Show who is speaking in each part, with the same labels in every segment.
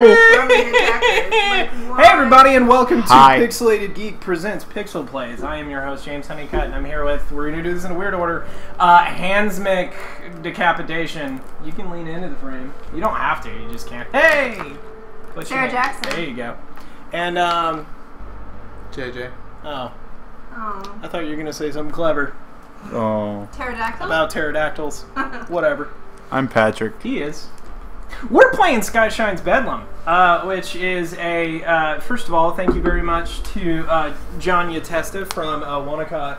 Speaker 1: Hey everybody, and welcome to Pixelated Geek presents PixelPlays. I am your host James Honeycutt, and I'm here with, we're going to do this in a weird order, Hansmick Decapitation. You can lean into the frame. You don't have to, you just can't. Hey!
Speaker 2: Sarah Jackson.
Speaker 1: There you go. And,
Speaker 3: JJ.
Speaker 1: Oh. I thought you were going to say something clever.
Speaker 2: Oh. Pterodactyls?
Speaker 1: About pterodactyls. Whatever.
Speaker 3: I'm Patrick.
Speaker 1: He is. We're playing Skyshine's Bedlam, which is a, first of all, thank you very much to John Yatesta from Wannacott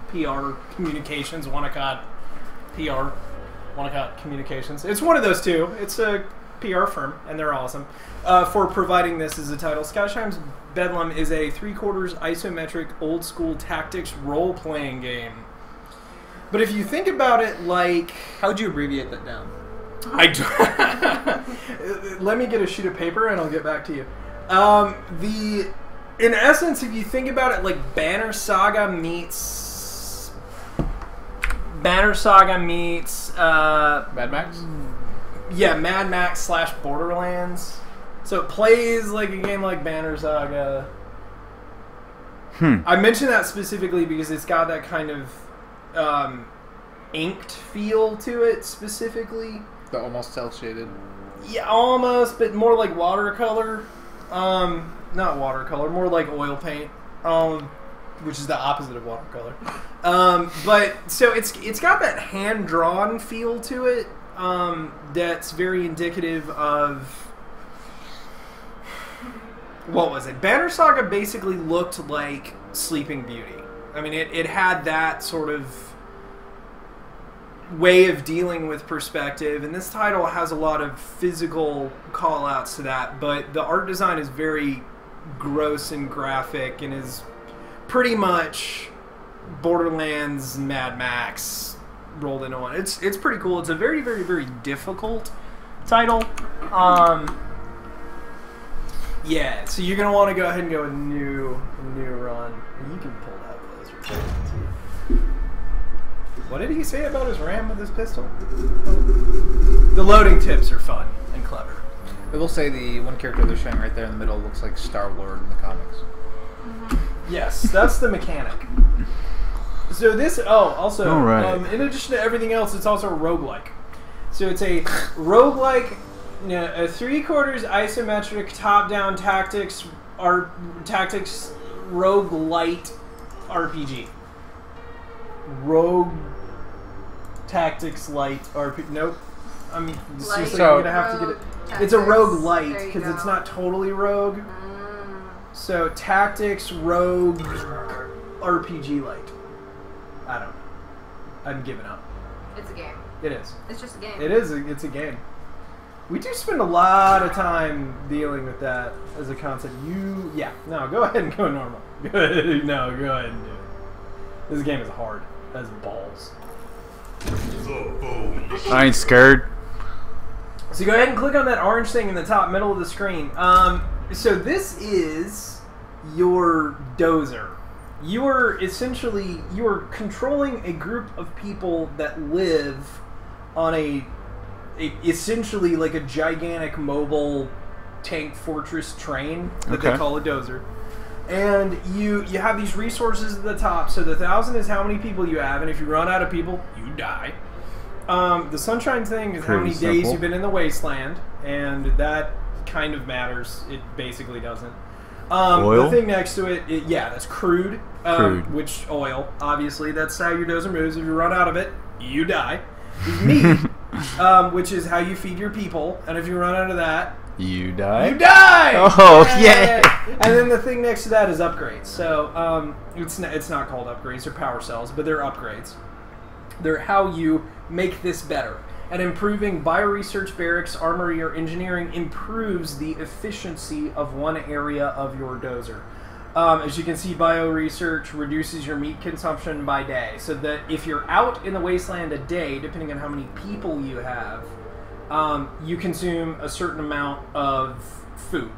Speaker 1: PR Communications, Wannacott Communications. It's one of those two. It's a PR firm, and they're awesome, for providing this as a title. Skyshine's Bedlam is a 3/4 isometric old-school tactics role-playing game. But if you think about it like...
Speaker 3: How would you abbreviate that down?
Speaker 1: Let me get a sheet of paper and I'll get back to you. In essence, if you think about it like Banner Saga meets
Speaker 3: Mad Max?
Speaker 1: Yeah, Mad Max / Borderlands. So it plays like a game like Banner Saga. I mention that specifically because it's got that kind of inked feel to it specifically.
Speaker 3: The almost cel-shaded.
Speaker 1: Yeah, almost, but more like watercolor. Not watercolor, more like oil paint. Which is the opposite of watercolor. But so it's got that hand-drawn feel to it. That's very indicative of, what was it? Banner Saga basically looked like Sleeping Beauty. I mean, it had that sort of way of dealing with perspective, and this title has a lot of physical call-outs to that, but the art design is very gross and graphic and is pretty much Borderlands, Mad Max rolled into one. It's pretty cool. It's a very, very, very difficult title. Yeah, so you're going to want to go ahead and go a new run. And you can pull that closer too. What did he say about his RAM with his pistol? The loading tips are fun and clever.
Speaker 3: I will say the one character they're showing right there in the middle looks like Star-Lord in the comics.
Speaker 1: Yes, that's the mechanic. So this, also, in addition to everything else, it's also a roguelike. So it's a roguelike, a 3/4 isometric top-down tactics roguelite RPG. Rogue Tactics Light RPG. Nope. I'm seriously going to have to get it. It's a rogue light because it's not totally rogue. So Tactics Rogue RPG Light. I don't know. I'm giving up.
Speaker 2: It's a game.
Speaker 1: It is.
Speaker 2: It's just a game.
Speaker 1: It is. It's a game. We do spend a lot of time dealing with that as a concept. No, go ahead and go normal. No, go ahead and do it. This game is hard as balls.
Speaker 3: I ain't scared.
Speaker 1: So go ahead and click on that orange thing in the top middle of the screen. So this is your dozer. You are controlling a group of people that live on essentially like a gigantic mobile tank fortress train that they call a dozer. And you have these resources at the top. So the 1,000 is how many people you have, and if you run out of people, you die. The sunshine thing is how many days you've been in the wasteland, and that kind of matters. It basically doesn't.
Speaker 3: Oil?
Speaker 1: The thing next to it, that's crude. Which oil, obviously, that's how your dozer moves. If you run out of it, you die. Meat, which is how you feed your people, and if you run out of that,
Speaker 3: you die?
Speaker 1: You die!
Speaker 3: Oh, yeah!
Speaker 1: And then the thing next to that is upgrades. So, it's not called upgrades, they're power cells, but they're upgrades. They're how you make this better. And improving bioresearch, barracks, armory, or engineering improves the efficiency of one area of your dozer. As you can see, bioresearch reduces your meat consumption by day. So that if you're out in the wasteland a day, depending on how many people you have, you consume a certain amount of food.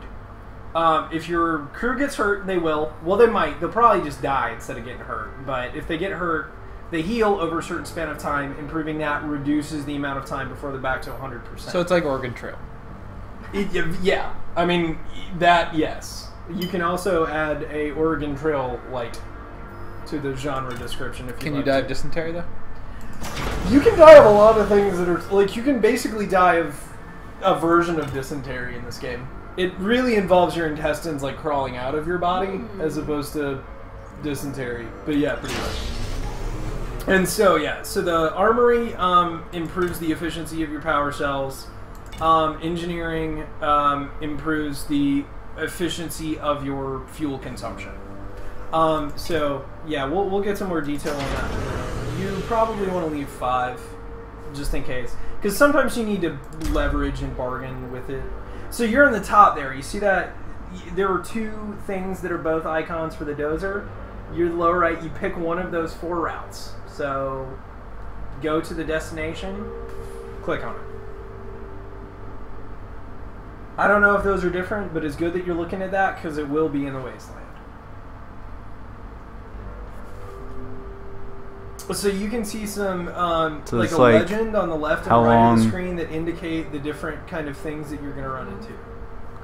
Speaker 1: If your crew gets hurt, they will. Well, they might. They'll probably just die instead of getting hurt. But if they get hurt, they heal over a certain span of time. Improving that reduces the amount of time before they're back to 100%.
Speaker 3: So it's like Oregon Trail.
Speaker 1: Yeah. I mean, that, yes. You can also add a Oregon Trail light to the genre description if you
Speaker 3: Can
Speaker 1: like
Speaker 3: you die of
Speaker 1: to.
Speaker 3: dysentery, though?
Speaker 1: You can die of a lot of things that are... Like, you can basically die of a version of dysentery in this game. It really involves your intestines, like, crawling out of your body, as opposed to dysentery. But yeah, pretty much. And so, yeah. So the armory improves the efficiency of your power cells. Engineering improves the efficiency of your fuel consumption. So, yeah, we'll get some more detail on that. You probably want to leave 5, just in case. Because sometimes you need to leverage and bargain with it. So you're in the top there. You see that? There are 2 things that are both icons for the dozer. You're low right. You pick one of those 4 routes. So go to the destination, click on it. I don't know if those are different, but it's good that you're looking at that because it will be in the wasteland. So you can see some
Speaker 4: So
Speaker 1: like
Speaker 4: it's
Speaker 1: a
Speaker 4: like
Speaker 1: legend on the left and
Speaker 4: how
Speaker 1: right of the
Speaker 4: long-
Speaker 1: screen that indicate the different kind of things that you're going to run into.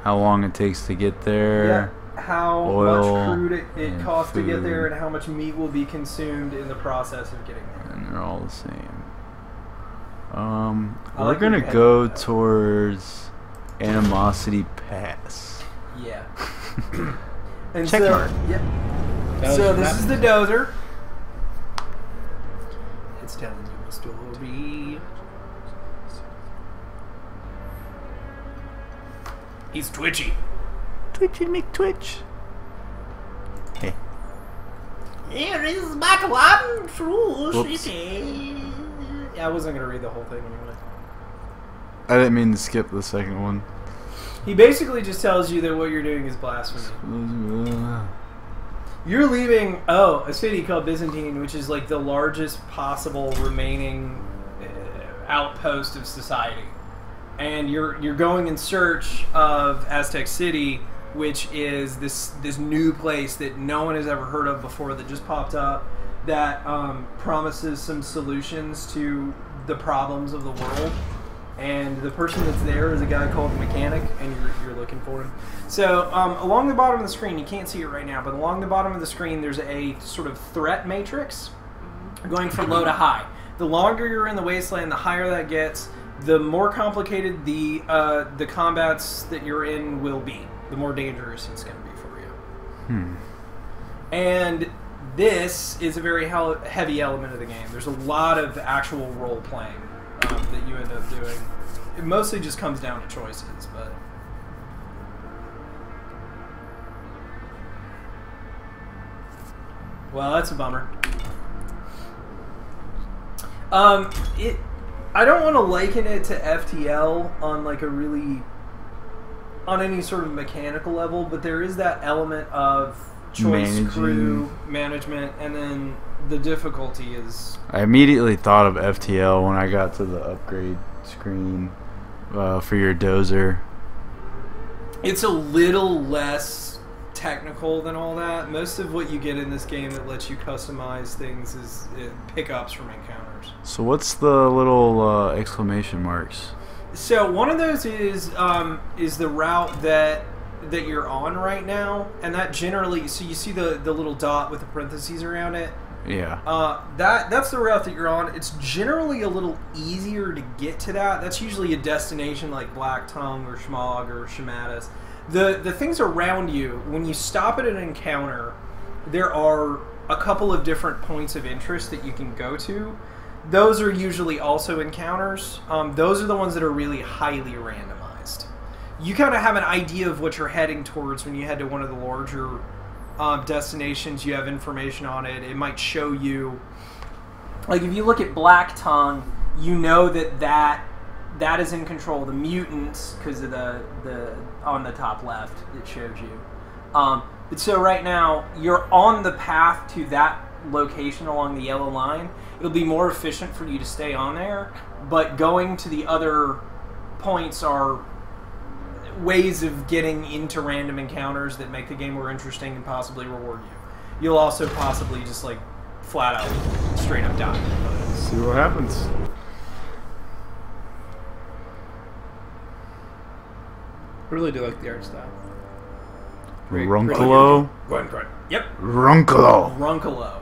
Speaker 4: How long it takes to get there.
Speaker 1: Yeah, how
Speaker 4: oil,
Speaker 1: much crude it
Speaker 4: and
Speaker 1: costs to get there,
Speaker 4: food.
Speaker 1: and how much meat will be consumed in the process of getting there.
Speaker 4: And they're all the same.
Speaker 1: I
Speaker 4: We're
Speaker 1: like
Speaker 4: gonna
Speaker 1: your
Speaker 4: go
Speaker 1: head, though.
Speaker 4: towards Animosity Pass.
Speaker 1: Yeah. And
Speaker 4: Check
Speaker 1: so,
Speaker 4: mark.
Speaker 1: Yep.
Speaker 3: That
Speaker 1: So
Speaker 3: was
Speaker 1: this
Speaker 3: that.
Speaker 1: is the dozer. It's telling you a story. He's twitchy.
Speaker 4: Twitchy McTwitch. Hey.
Speaker 1: Here is but one true
Speaker 4: Whoops.
Speaker 1: city. Yeah, I wasn't gonna read the whole thing anyway.
Speaker 4: I didn't mean to skip the second one.
Speaker 1: He basically just tells you that what you're doing is blasphemy. You're leaving, a city called Byzantine, which is like the largest possible remaining outpost of society. And you're going in search of Aztec City, which is this new place that no one has ever heard of before that just popped up that promises some solutions to the problems of the world. And the person that's there is a guy called the Mechanic, and you're looking for him. So along the bottom of the screen, you can't see it right now, but along the bottom of the screen there's a sort of threat matrix going from low to high. The longer you're in the wasteland, the higher that gets, the more complicated the combats that you're in will be. The more dangerous it's going to be for you. And this is a very heavy element of the game. There's a lot of actual role-playing that you end up doing. It mostly just comes down to choices, but... Well, that's a bummer. I don't want to liken it to FTL on like a really... on any sort of mechanical level, but there is that element of choice, crew, management, and then the difficulty is...
Speaker 4: I immediately thought of FTL when I got to the upgrade screen for your dozer.
Speaker 1: It's a little less technical than all that. Most of what you get in this game that lets you customize things is pickups from encounters.
Speaker 4: So what's the little exclamation marks?
Speaker 1: So one of those is the route that you're on right now, and that generally, so you see the little dot with the parentheses around it.
Speaker 4: Yeah.
Speaker 1: That's the route that you're on. It's generally a little easier to get to that. That's usually a destination like Black Tongue or Schmog or Shamatis. The things around you, when you stop at an encounter, there are a couple of different points of interest that you can go to. Those are usually also encounters. Those are the ones that are really highly randomized. You kind of have an idea of what you're heading towards when you head to one of the larger destinations. You have information on it. It might show you, like if you look at Black Tongue, you know that is in control of the mutants because of the on the top left it shows you. But so right now you're on the path to that location along the yellow line. It'll be more efficient for you to stay on there, but going to the other points are ways of getting into random encounters that make the game more interesting and possibly reward you. You'll also possibly just like flat out straight up die.
Speaker 4: See what happens.
Speaker 3: I really do like the art style.
Speaker 4: Runkolo.
Speaker 1: Yep.
Speaker 4: Runkolo.
Speaker 1: Runkolo.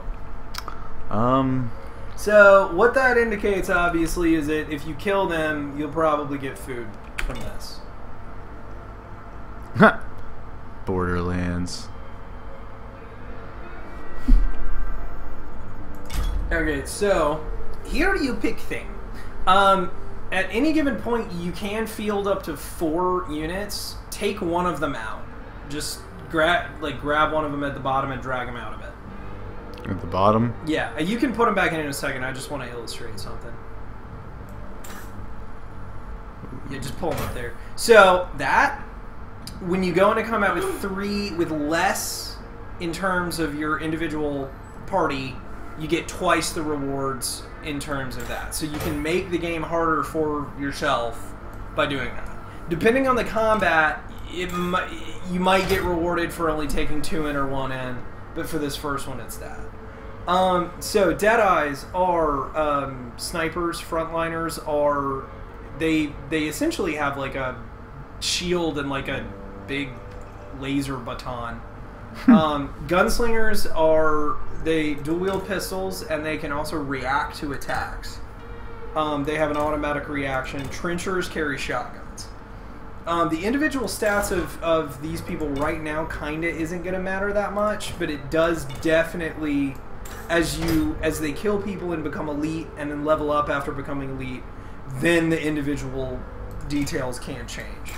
Speaker 1: So what that indicates, obviously, is that if you kill them, you'll probably get food from this.
Speaker 4: Borderlands.
Speaker 1: Okay, so here you pick thing. At any given point, you can field up to 4 units. Take one of them out. Just grab one of them at the bottom and drag them out of it.
Speaker 4: At the bottom?
Speaker 1: Yeah, you can put them back in a second. I just want to illustrate something. Yeah, just pull them up there. So that, when you go into combat with less in terms of your individual party, you get twice the rewards in terms of that. So you can make the game harder for yourself by doing that. Depending on the combat, you might get rewarded for only taking 2 in or 1 in, but for this first one, it's that. So Deadeyes are snipers, frontliners are they essentially have like a shield and like a big laser baton. Gunslingers are they dual wield pistols and they can also react to attacks. They have an automatic reaction. Trenchers carry shotguns. The individual stats of these people right now kinda isn't gonna matter that much, but it does definitely as they kill people and become elite and then level up after becoming elite, then the individual details can change.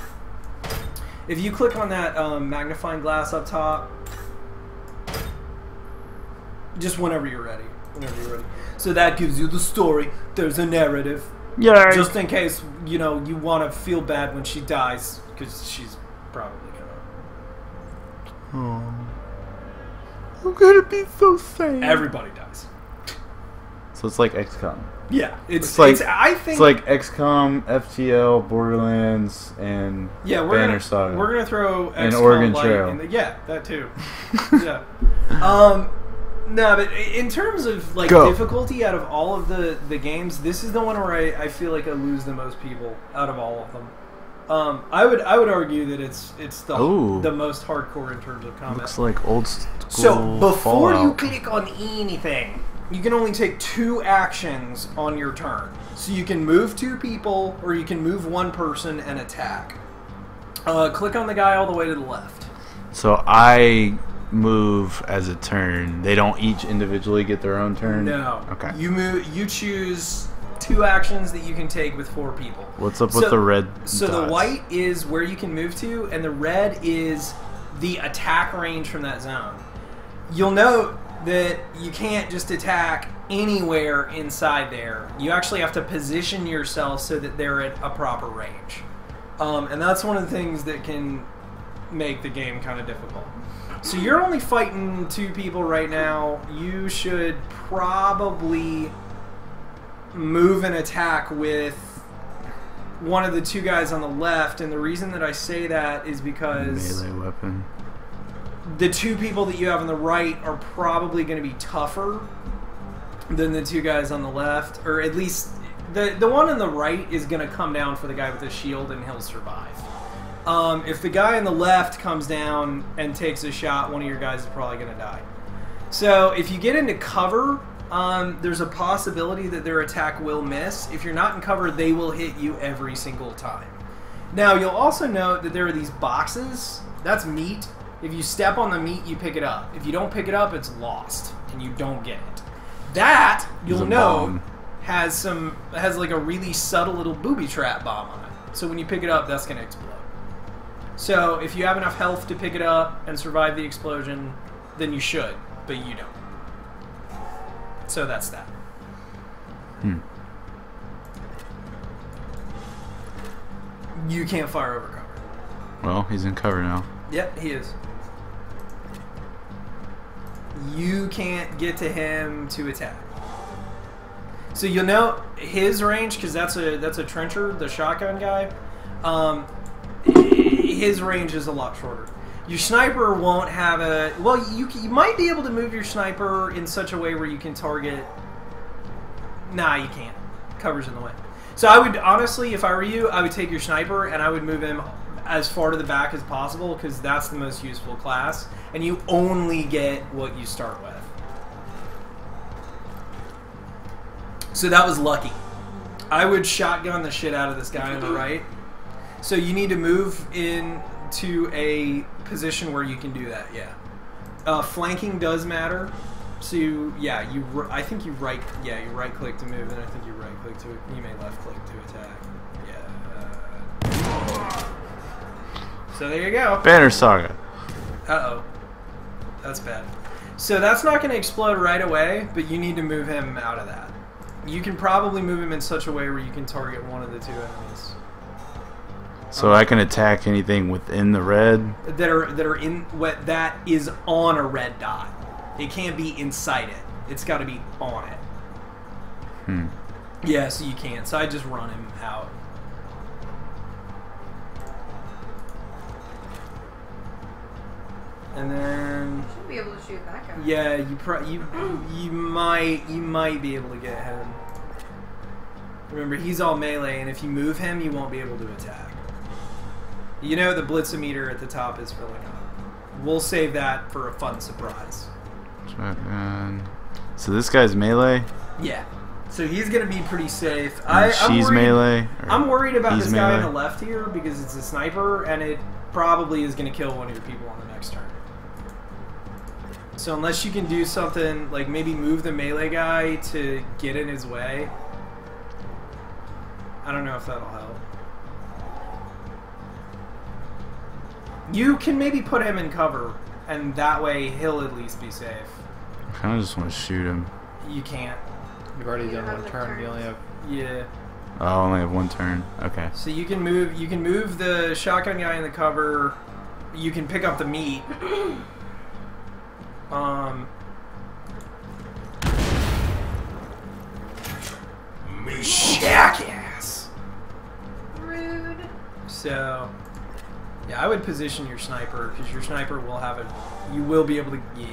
Speaker 1: If you click on that magnifying glass up top, just whenever you're ready. So that gives you the story. There's a narrative.
Speaker 4: Yeah.
Speaker 1: Just in case, you want to feel bad when she dies, because she's probably gonna.
Speaker 4: Oh. I'm gonna be so sad.
Speaker 1: Everybody dies.
Speaker 4: So it's like XCOM.
Speaker 1: Yeah, it's
Speaker 4: like XCOM, FTL, Borderlands, and Banner Saga.
Speaker 1: We're gonna throw XCOM
Speaker 4: and Oregon Trail.
Speaker 1: That too. Yeah. No, but in terms of difficulty out of all of the games, this is the one where I feel like I lose the most people out of all of them. I would argue that it's the most hardcore in terms of combat.
Speaker 4: Looks like old school.
Speaker 1: So before
Speaker 4: Fallout.
Speaker 1: you click on anything, you can only take 2 actions on your turn. So you can move 2 people, or you can move 1 person and attack. Click on the guy all the way to the left.
Speaker 4: So I move as a turn. They don't each individually get their own turn?
Speaker 1: No.
Speaker 4: Okay.
Speaker 1: You choose 2 actions that you can take with 4 people.
Speaker 4: What's up with the red
Speaker 1: So
Speaker 4: dots?
Speaker 1: the white is where you can move to, and the red is the attack range from that zone. You'll note that you can't just attack anywhere inside there. You actually have to position yourself so that they're at a proper range. And that's one of the things that can make the game kind of difficult. So you're only fighting 2 people right now. You should probably move and attack with one of the 2 guys on the left, and the reason that I say that is because
Speaker 4: melee weapon.
Speaker 1: The 2 people that you have on the right are probably going to be tougher than the 2 guys on the left, or at least the one on the right is going to come down for the guy with the shield and he'll survive. If the guy on the left comes down and takes a shot, one of your guys is probably going to die. So if you get into cover, there's a possibility that their attack will miss. If you're not in cover, they will hit you every single time. Now, you'll also note that there are these boxes. That's meat. If you step on the meat, you pick it up. If you don't pick it up, it's lost, and you don't get it. That, you'll know, has like a really subtle little booby trap bomb on it. So when you pick it up, that's going to explode. So if you have enough health to pick it up and survive the explosion, then you should, but you don't. So that's that. You can't fire over cover.
Speaker 4: Well, he's in cover now.
Speaker 1: Yep, he is. You can't get to him to attack. So you'll know his range, because that's a trencher, the shotgun guy. His range is a lot shorter. Your sniper won't have a... Well, you might be able to move your sniper in such a way where you can target... Nah, you can't. Cover's in the way. So I would, honestly, if I were you, I would take your sniper and I would move him as far to the back as possible because that's the most useful class, and you only get what you start with. So that was lucky. I would shotgun the shit out of this guy on the right. So you need to move into a position where you can do that, yeah. Flanking does matter. So I think you right click to move, and I think you right click to, you may left click to attack. Yeah. So there you go.
Speaker 4: Banner Saga.
Speaker 1: Uh-oh. That's bad. So that's not going to explode right away, but you need to move him out of that. You can probably move him in such a way where you can target one of the two enemies.
Speaker 4: So I can attack anything within the red?
Speaker 1: That is on a red dot. It can't be inside it. It's got to be on it. Yeah, so you can't. So I just run him out. And then
Speaker 2: You should be able to shoot that guy.
Speaker 1: yeah, you might be able to get him. Remember, he's all melee, and if you move him, you won't be able to attack. You know the blitzometer at the top is for like we'll save that for a fun surprise.
Speaker 4: So this guy's melee?
Speaker 1: Yeah. So he's gonna be pretty safe.
Speaker 4: She's melee?
Speaker 1: I'm worried about this guy on
Speaker 4: melee?
Speaker 1: the left here because it's a sniper, and it probably is gonna kill one of your people on the next turn. So unless you can do something like maybe move the melee guy to get in his way, I don't know if that'll help. You can maybe put him in cover, and that way he'll at least be safe.
Speaker 4: I kind of just want to shoot him.
Speaker 1: You can't.
Speaker 3: You've already
Speaker 2: You
Speaker 3: done
Speaker 2: have
Speaker 3: one
Speaker 2: the
Speaker 3: turn. You only have.
Speaker 1: Yeah.
Speaker 4: Oh, I only have one turn. Okay.
Speaker 1: So you can move. You can move the shotgun guy in the cover. You can pick up the meat. Me jackass.
Speaker 2: Rude.
Speaker 1: So, yeah, I would position your sniper because your sniper will have it. You will be able to. Yeah.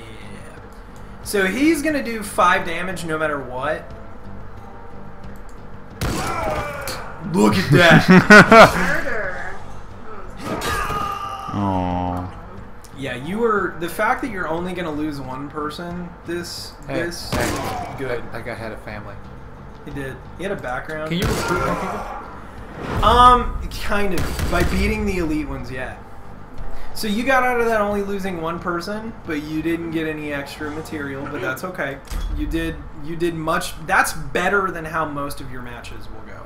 Speaker 1: So he's gonna do 5 damage no matter what. Look at that.
Speaker 2: Murder.
Speaker 4: Oh.
Speaker 1: Yeah, you were. The fact that you're only gonna lose one person.
Speaker 3: Hey,
Speaker 1: Good.
Speaker 3: That guy had a family.
Speaker 1: He did. He had a background.
Speaker 3: Can you recruit more people?
Speaker 1: Kind of. By beating the elite ones, yeah. So you got out of that only losing one person, but you didn't get any extra material, but that's okay. You did much. That's better than how most of your matches will go.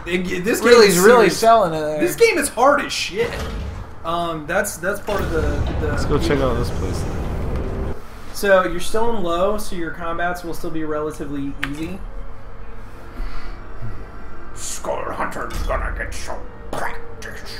Speaker 1: This game is
Speaker 3: really
Speaker 1: serious.
Speaker 3: selling it there.
Speaker 1: This game is hard as shit. That's part of the
Speaker 4: Let's go check out this place.
Speaker 1: So you're still in low, so your combats will still be relatively easy. Skull Hunter's gonna get some practice.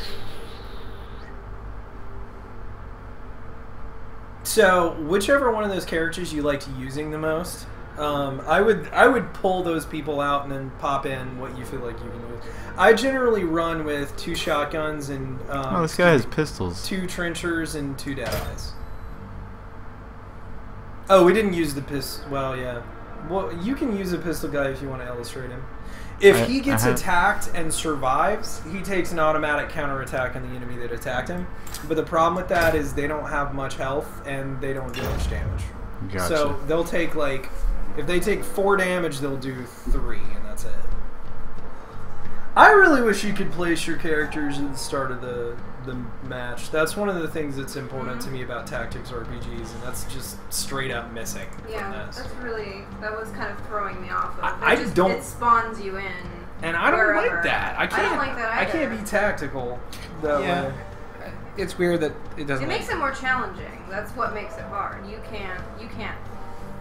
Speaker 1: So whichever one of those characters you liked using the most, I would pull those people out and then pop in what you feel like you can use. I generally run with 2 shotguns and
Speaker 4: Oh, this guy has pistols.
Speaker 1: 2 trenchers and 2 dead eyes. Oh, we didn't use the pistol. Well, yeah. Well, you can use a pistol guy if you want to illustrate him. If he gets attacked and survives, he takes an automatic counterattack on the enemy that attacked him. But the problem with that is they don't have much health and they don't do much damage.
Speaker 4: Gotcha.
Speaker 1: So they'll take like, if they take 4 damage, they'll do 3, and that's it. I really wish you could place your characters at the start of the match. That's one of the things that's important to me about tactics RPGs, and that's just straight up missing from
Speaker 2: Yeah,
Speaker 1: this.
Speaker 2: that was kind of throwing me off.
Speaker 1: It
Speaker 2: spawns you in.
Speaker 1: And I don't
Speaker 2: wherever.
Speaker 1: like that. I
Speaker 2: don't like that
Speaker 1: I
Speaker 2: either.
Speaker 1: can't be tactical that way.
Speaker 3: It's weird that it doesn't.
Speaker 2: It makes it more challenging. That's what makes it hard. You can't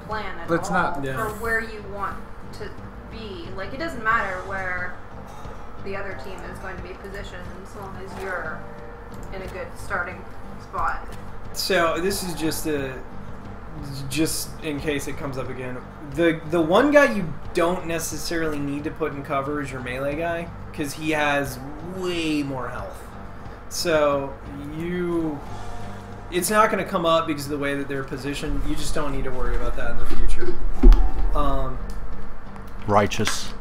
Speaker 2: plan at
Speaker 3: But it's
Speaker 2: all
Speaker 3: not-
Speaker 1: Yeah.
Speaker 2: for where you want to be. Like, it doesn't matter where the other team is going to be positioned as long as you're in a good starting spot.
Speaker 1: So this is just in case it comes up again. The one guy you don't necessarily need to put in cover is your melee guy because he has way more health. So it's not going to come up because of the way that they're positioned. You just don't need to worry about that in the future.
Speaker 4: Righteous.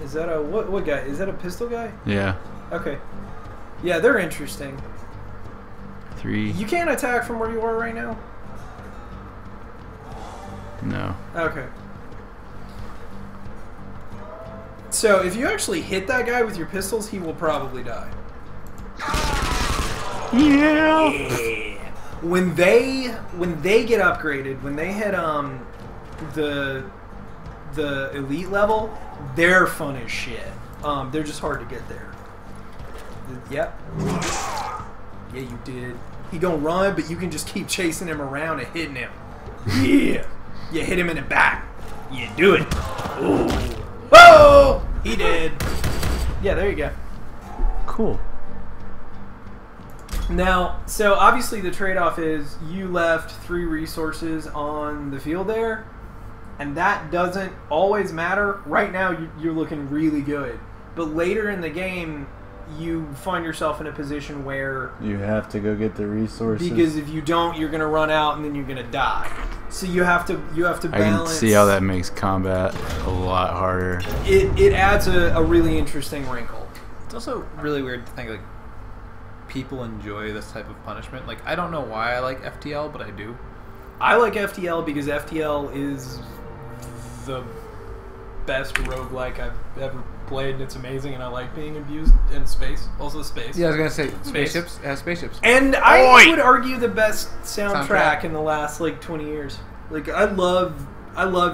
Speaker 1: Is that a what guy? Is that a pistol guy?
Speaker 4: Yeah.
Speaker 1: Okay. Yeah, they're interesting.
Speaker 4: 3.
Speaker 1: You can't attack from where you are right now?
Speaker 4: No.
Speaker 1: Okay. So, if you actually hit that guy with your pistols, he will probably die.
Speaker 4: Yeah.
Speaker 1: When they get upgraded, when they hit the elite level, they're fun as shit. They're just hard to get there. Yep. Yeah, you did. He gonna run, but you can just keep chasing him around and hitting him. Yeah. You hit him in the back. You do it. Ooh. Whoa! He did. Yeah, there you go.
Speaker 4: Cool.
Speaker 1: Now, so obviously the trade-off is you left 3 resources on the field there, and that doesn't always matter. Right now, you're looking really good. But later in the game, you find yourself in a position where
Speaker 4: You have to go get the resources.
Speaker 1: because if you don't, you're going to run out and then you're going to die. So you have to balance.
Speaker 4: I can see how that makes combat a lot harder.
Speaker 1: It adds a really interesting wrinkle.
Speaker 3: It's also really weird to think like people enjoy this type of punishment. Like I don't know why I like FTL, but I do.
Speaker 1: I like FTL because FTL is the best roguelike I've ever played, and it's amazing, and I like being abused in space. Also space.
Speaker 3: Yeah, I was gonna say spaceships. It has spaceships.
Speaker 1: And I would argue the best soundtrack in the last like 20 years. Like I love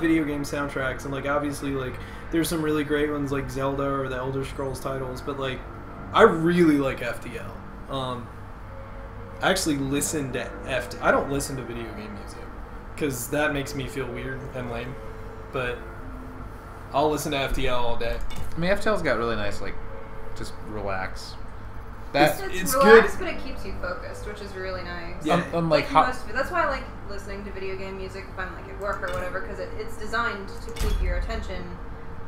Speaker 1: video game soundtracks, and like obviously like there's some really great ones like Zelda or the Elder Scrolls titles, but like I really like FTL. I actually listen to I don't listen to video game music because that makes me feel weird and lame, but I'll listen to FTL all day.
Speaker 3: I mean, FTL's got really nice like just relax.
Speaker 1: It's
Speaker 2: relaxed,
Speaker 1: good.
Speaker 2: but it keeps you focused, which is really nice.
Speaker 1: Yeah.
Speaker 3: Unlike
Speaker 2: That's why I like listening to video game music if I'm like at work or whatever, because it's designed to keep your attention,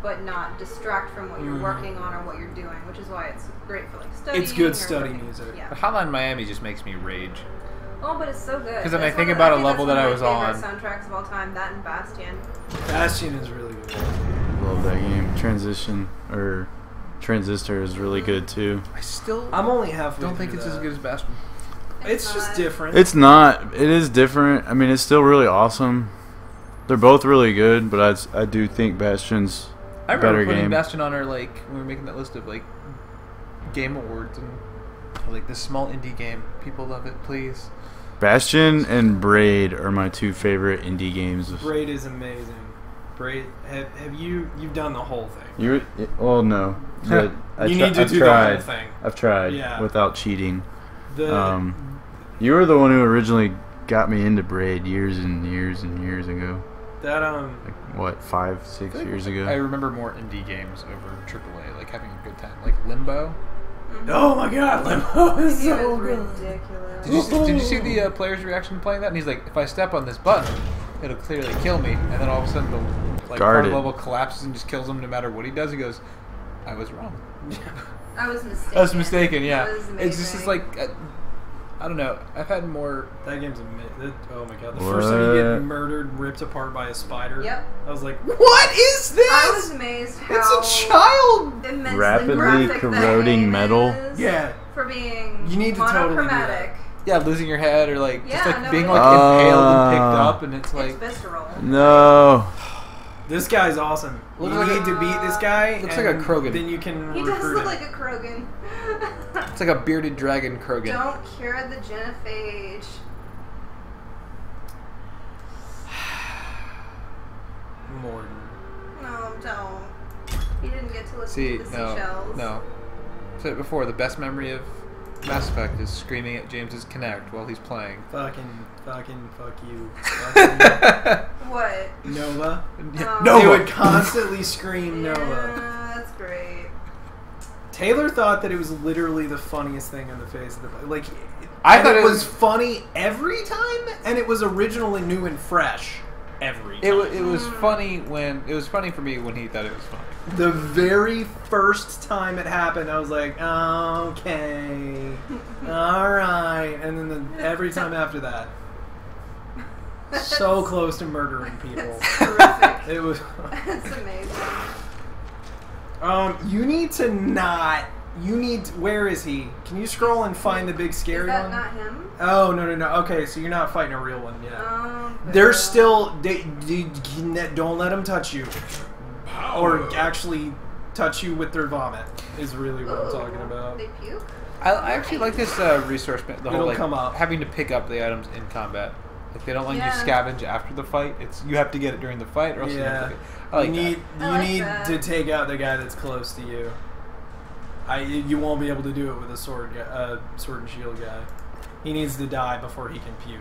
Speaker 2: but not distract from what you're working on or what you're doing, which is why it's great for like studying.
Speaker 1: It's good
Speaker 2: or
Speaker 1: study
Speaker 2: working.
Speaker 1: music.
Speaker 2: Yeah.
Speaker 3: But Hotline Miami just makes me rage.
Speaker 2: Oh, but it's so good.
Speaker 3: Because then I
Speaker 2: That's
Speaker 3: think
Speaker 2: one of-
Speaker 3: about a
Speaker 2: think
Speaker 3: level
Speaker 2: that's
Speaker 3: that I
Speaker 2: one
Speaker 3: was
Speaker 2: of my
Speaker 3: on.
Speaker 2: favorite soundtracks of all time. That and Bastion.
Speaker 1: Bastion is really good.
Speaker 4: Love that game. Transistor is really good too.
Speaker 3: I still
Speaker 1: I'm only halfway.
Speaker 3: don't think
Speaker 1: through
Speaker 3: it's as
Speaker 1: that.
Speaker 3: good as Bastion.
Speaker 1: It's just
Speaker 2: not.
Speaker 1: different.
Speaker 4: It's not. It is different. I mean, it's still really awesome. They're both really good, but I do think Bastion's
Speaker 3: I
Speaker 4: better
Speaker 3: remember putting
Speaker 4: game.
Speaker 3: Bastion on our like when we were making that list of like game awards and like this small indie game. People love it, please.
Speaker 4: Bastion and Braid are my 2 favorite indie games.
Speaker 1: Braid is amazing. Braid, have you've done the whole thing?
Speaker 4: Well, no, but
Speaker 1: You need to
Speaker 4: I've
Speaker 1: do
Speaker 4: tried.
Speaker 1: the whole thing.
Speaker 4: I've tried
Speaker 1: Yeah.
Speaker 4: without cheating.
Speaker 1: The
Speaker 4: You were the one who originally got me into Braid years and years and years ago.
Speaker 1: that
Speaker 4: Like what, 5, 6 years ago?
Speaker 3: I remember more indie games over AAA, like having a good time, like Limbo.
Speaker 1: oh my god, Limbo is
Speaker 2: It
Speaker 1: so
Speaker 2: was
Speaker 1: good.
Speaker 2: ridiculous.
Speaker 3: Did you see the player's reaction to playing that? And he's like, if I step on this button, it'll clearly kill me. And then all of a sudden the like part of
Speaker 4: Guarded.
Speaker 3: the level collapses and just kills him no matter what he does. He goes, I was wrong.
Speaker 2: I was mistaken.
Speaker 3: I was mistaken, yeah.
Speaker 2: That was
Speaker 3: It's just
Speaker 2: amazing.
Speaker 3: like, I don't know. I've had more.
Speaker 1: That game's amazing. Oh my god, the first time you get
Speaker 4: What?
Speaker 1: murdered, ripped apart by a spider.
Speaker 2: Yep.
Speaker 1: I was like, what is this?
Speaker 2: I was amazed how
Speaker 1: It's a child.
Speaker 2: immensely
Speaker 4: Rapidly
Speaker 2: graphic that
Speaker 4: corroding
Speaker 2: game
Speaker 4: metal.
Speaker 2: is
Speaker 1: Yeah.
Speaker 2: for being
Speaker 1: You need to totally do
Speaker 2: monochromatic.
Speaker 3: Yeah, losing your head or like just
Speaker 2: Yeah,
Speaker 3: like
Speaker 2: no,
Speaker 3: being
Speaker 2: it
Speaker 3: like
Speaker 2: is.
Speaker 3: impaled and picked up, and it's like
Speaker 2: It's visceral.
Speaker 4: No.
Speaker 1: This guy's awesome.
Speaker 3: Looks
Speaker 1: You
Speaker 3: like
Speaker 1: need to beat this guy.
Speaker 3: looks like a
Speaker 1: and
Speaker 3: Krogan.
Speaker 1: Then you can
Speaker 2: He does
Speaker 1: recruit
Speaker 2: look
Speaker 1: him.
Speaker 2: like a Krogan.
Speaker 3: it's like a bearded dragon Krogan.
Speaker 2: Don't cure the genophage.
Speaker 1: Morden.
Speaker 2: No, don't. He didn't get to listen
Speaker 3: See,
Speaker 2: to the
Speaker 3: no,
Speaker 2: seashells.
Speaker 3: no. I said it before. The best memory of Mass Effect is screaming at James's Kinect while he's playing.
Speaker 1: Fuck you. Fucking
Speaker 2: What?
Speaker 1: Nova.
Speaker 2: Oh.
Speaker 1: No,
Speaker 3: Anyway.
Speaker 1: would constantly scream Nova.
Speaker 2: Yeah, that's great.
Speaker 1: Taylor thought that it was literally the funniest thing on the face of the like.
Speaker 3: I
Speaker 1: and
Speaker 3: thought
Speaker 1: it
Speaker 3: it
Speaker 1: was
Speaker 3: was-
Speaker 1: funny every time, and it was original and new and fresh every time.
Speaker 3: It was funny for me when he thought it was funny.
Speaker 1: The very first time it happened, I was like, okay, all right, and then every time after that, so close to murdering people.
Speaker 2: It's terrific.
Speaker 1: It was.
Speaker 2: It's amazing.
Speaker 1: You need to not. Where is he? Can you scroll and find the big scary
Speaker 2: Is that
Speaker 1: one?
Speaker 2: not him?
Speaker 1: Oh no. Okay, so you're not fighting a real one yet. They're still. Don't let them touch you, or actually touch you with their vomit. Is really what I'm talking about.
Speaker 2: They puke?
Speaker 3: I actually like this resource, the whole
Speaker 1: It'll come up.
Speaker 3: having to pick up the items in combat. Like they don't let you
Speaker 2: Yeah.
Speaker 3: scavenge after the fight. It's you have to get it during the fight, or else you have to. I like
Speaker 1: you
Speaker 2: I like
Speaker 1: need
Speaker 2: that.
Speaker 1: to take out the guy that's close to you. You won't be able to do it with a sword and shield guy. He needs to die before he can puke.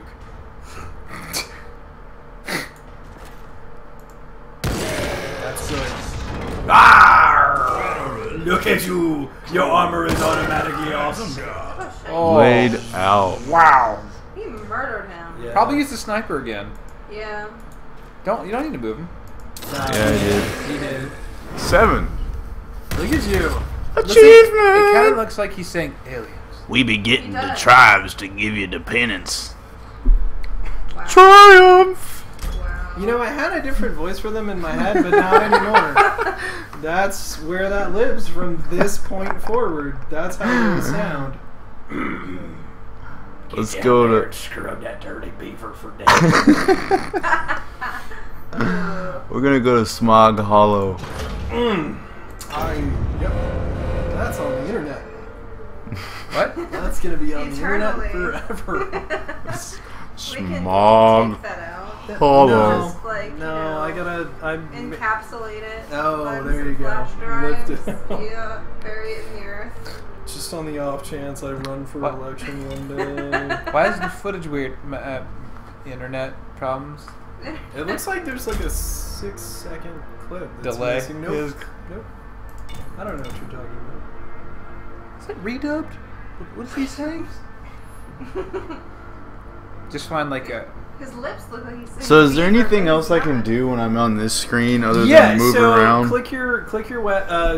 Speaker 1: That's good. Arrgh! Look at you! Your armor is automatically awesome.
Speaker 3: Oh.
Speaker 4: Laid out.
Speaker 3: Wow.
Speaker 2: He murdered him.
Speaker 1: Yeah.
Speaker 3: Probably use the sniper again.
Speaker 2: Yeah.
Speaker 3: You don't need to move him.
Speaker 1: Nah,
Speaker 4: Yeah, I did.
Speaker 1: He did.
Speaker 4: 7.
Speaker 1: Look at you.
Speaker 3: It kind of looks like he's saying aliens.
Speaker 4: We be getting
Speaker 2: He
Speaker 4: the
Speaker 2: does.
Speaker 4: tribes to give you the penance.
Speaker 2: Wow.
Speaker 4: Triumph!
Speaker 2: Wow.
Speaker 1: You know, I had a different voice for them in my head, but not anymore. That's where that lives from this point forward. That's how they sound.
Speaker 4: Let's go to.
Speaker 1: Scrub that dirty beaver for days.
Speaker 4: We're gonna go to Smog Hollow.
Speaker 1: Yep. That's on the internet.
Speaker 3: What?
Speaker 1: That's gonna be on
Speaker 2: Eternally.
Speaker 1: the internet forever.
Speaker 2: We can
Speaker 4: Smog
Speaker 2: take that out.
Speaker 4: Hollow.
Speaker 1: No,
Speaker 2: Just like, you
Speaker 1: no,
Speaker 2: know,
Speaker 1: I'm
Speaker 2: encapsulate it.
Speaker 1: Oh,
Speaker 2: Find
Speaker 1: there
Speaker 2: some
Speaker 1: you go.
Speaker 2: Flash drives.
Speaker 1: Lift it up.
Speaker 2: Yeah, bury it in the earth.
Speaker 1: just on the off chance I run for
Speaker 3: What?
Speaker 1: election one day.
Speaker 3: Why is the footage weird? Internet problems?
Speaker 1: It looks like there's like a 6-second clip. That's
Speaker 3: Delay.
Speaker 1: missing. Nope. Nope. I don't know what you're talking about.
Speaker 3: Is it redubbed? What is he saying? Just find like a.
Speaker 2: His lips look like he's saying
Speaker 4: So is there
Speaker 2: beaver,
Speaker 4: anything
Speaker 2: but
Speaker 4: else
Speaker 2: he's
Speaker 4: I can
Speaker 2: not.
Speaker 4: do when I'm on this screen other
Speaker 1: Yeah,
Speaker 4: than move
Speaker 1: so
Speaker 4: around?
Speaker 1: click your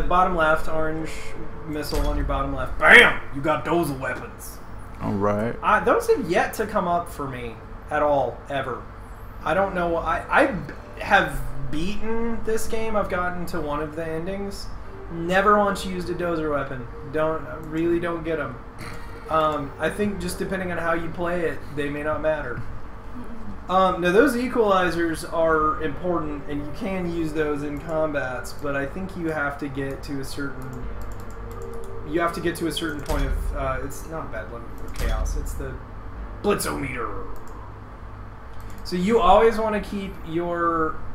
Speaker 1: bottom left orange missile on your bottom left. Bam! You got those weapons.
Speaker 4: Alright.
Speaker 1: Those have yet to come up for me at all, ever. I don't know. I have beaten this game. I've gotten to one of the endings. Never once used a dozer weapon. Really don't get them. I think just depending on how you play it, they may not matter. Now those equalizers are important, and you can use those in combats. But I think you have to get to a certain. You have to get to a certain point of. It's not Bedlam or Chaos. It's the Blitzometer. So you always want to keep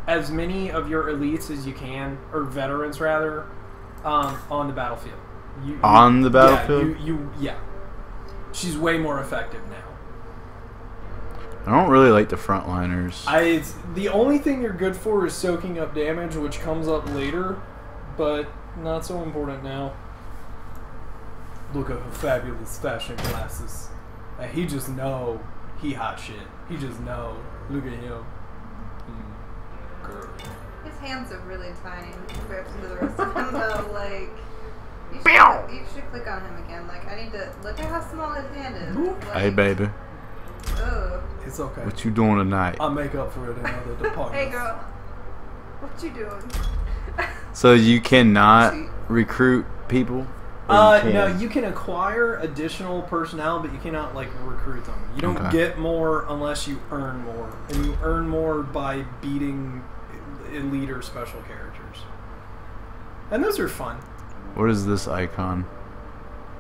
Speaker 1: as many of your elites as you can, or veterans rather, on the battlefield.
Speaker 4: On the battlefield?
Speaker 1: Yeah. She's way more effective now.
Speaker 4: I don't really like the frontliners.
Speaker 1: The only thing you're good for is soaking up damage, which comes up later, but not so important now. Look at her fabulous fashion glasses. He just know he hot shit. He just know. Look at him. Girl.
Speaker 2: His hands are really tiny compared to the rest of him, though. Like, you should click on him again. Like, I need to look at how small his hand is. Like,
Speaker 4: Hey, baby.
Speaker 2: Ugh.
Speaker 1: It's okay.
Speaker 4: What you doing tonight?
Speaker 1: I'll make up for it in other departments.
Speaker 2: Hey, girl. What you doing?
Speaker 4: So you cannot recruit people? Or you can?
Speaker 1: No, you can acquire additional personnel, but you cannot like recruit them. You don't
Speaker 4: Okay.
Speaker 1: get more unless you earn more, and you earn more by beating elite or special characters. And those are fun.
Speaker 4: What is this icon?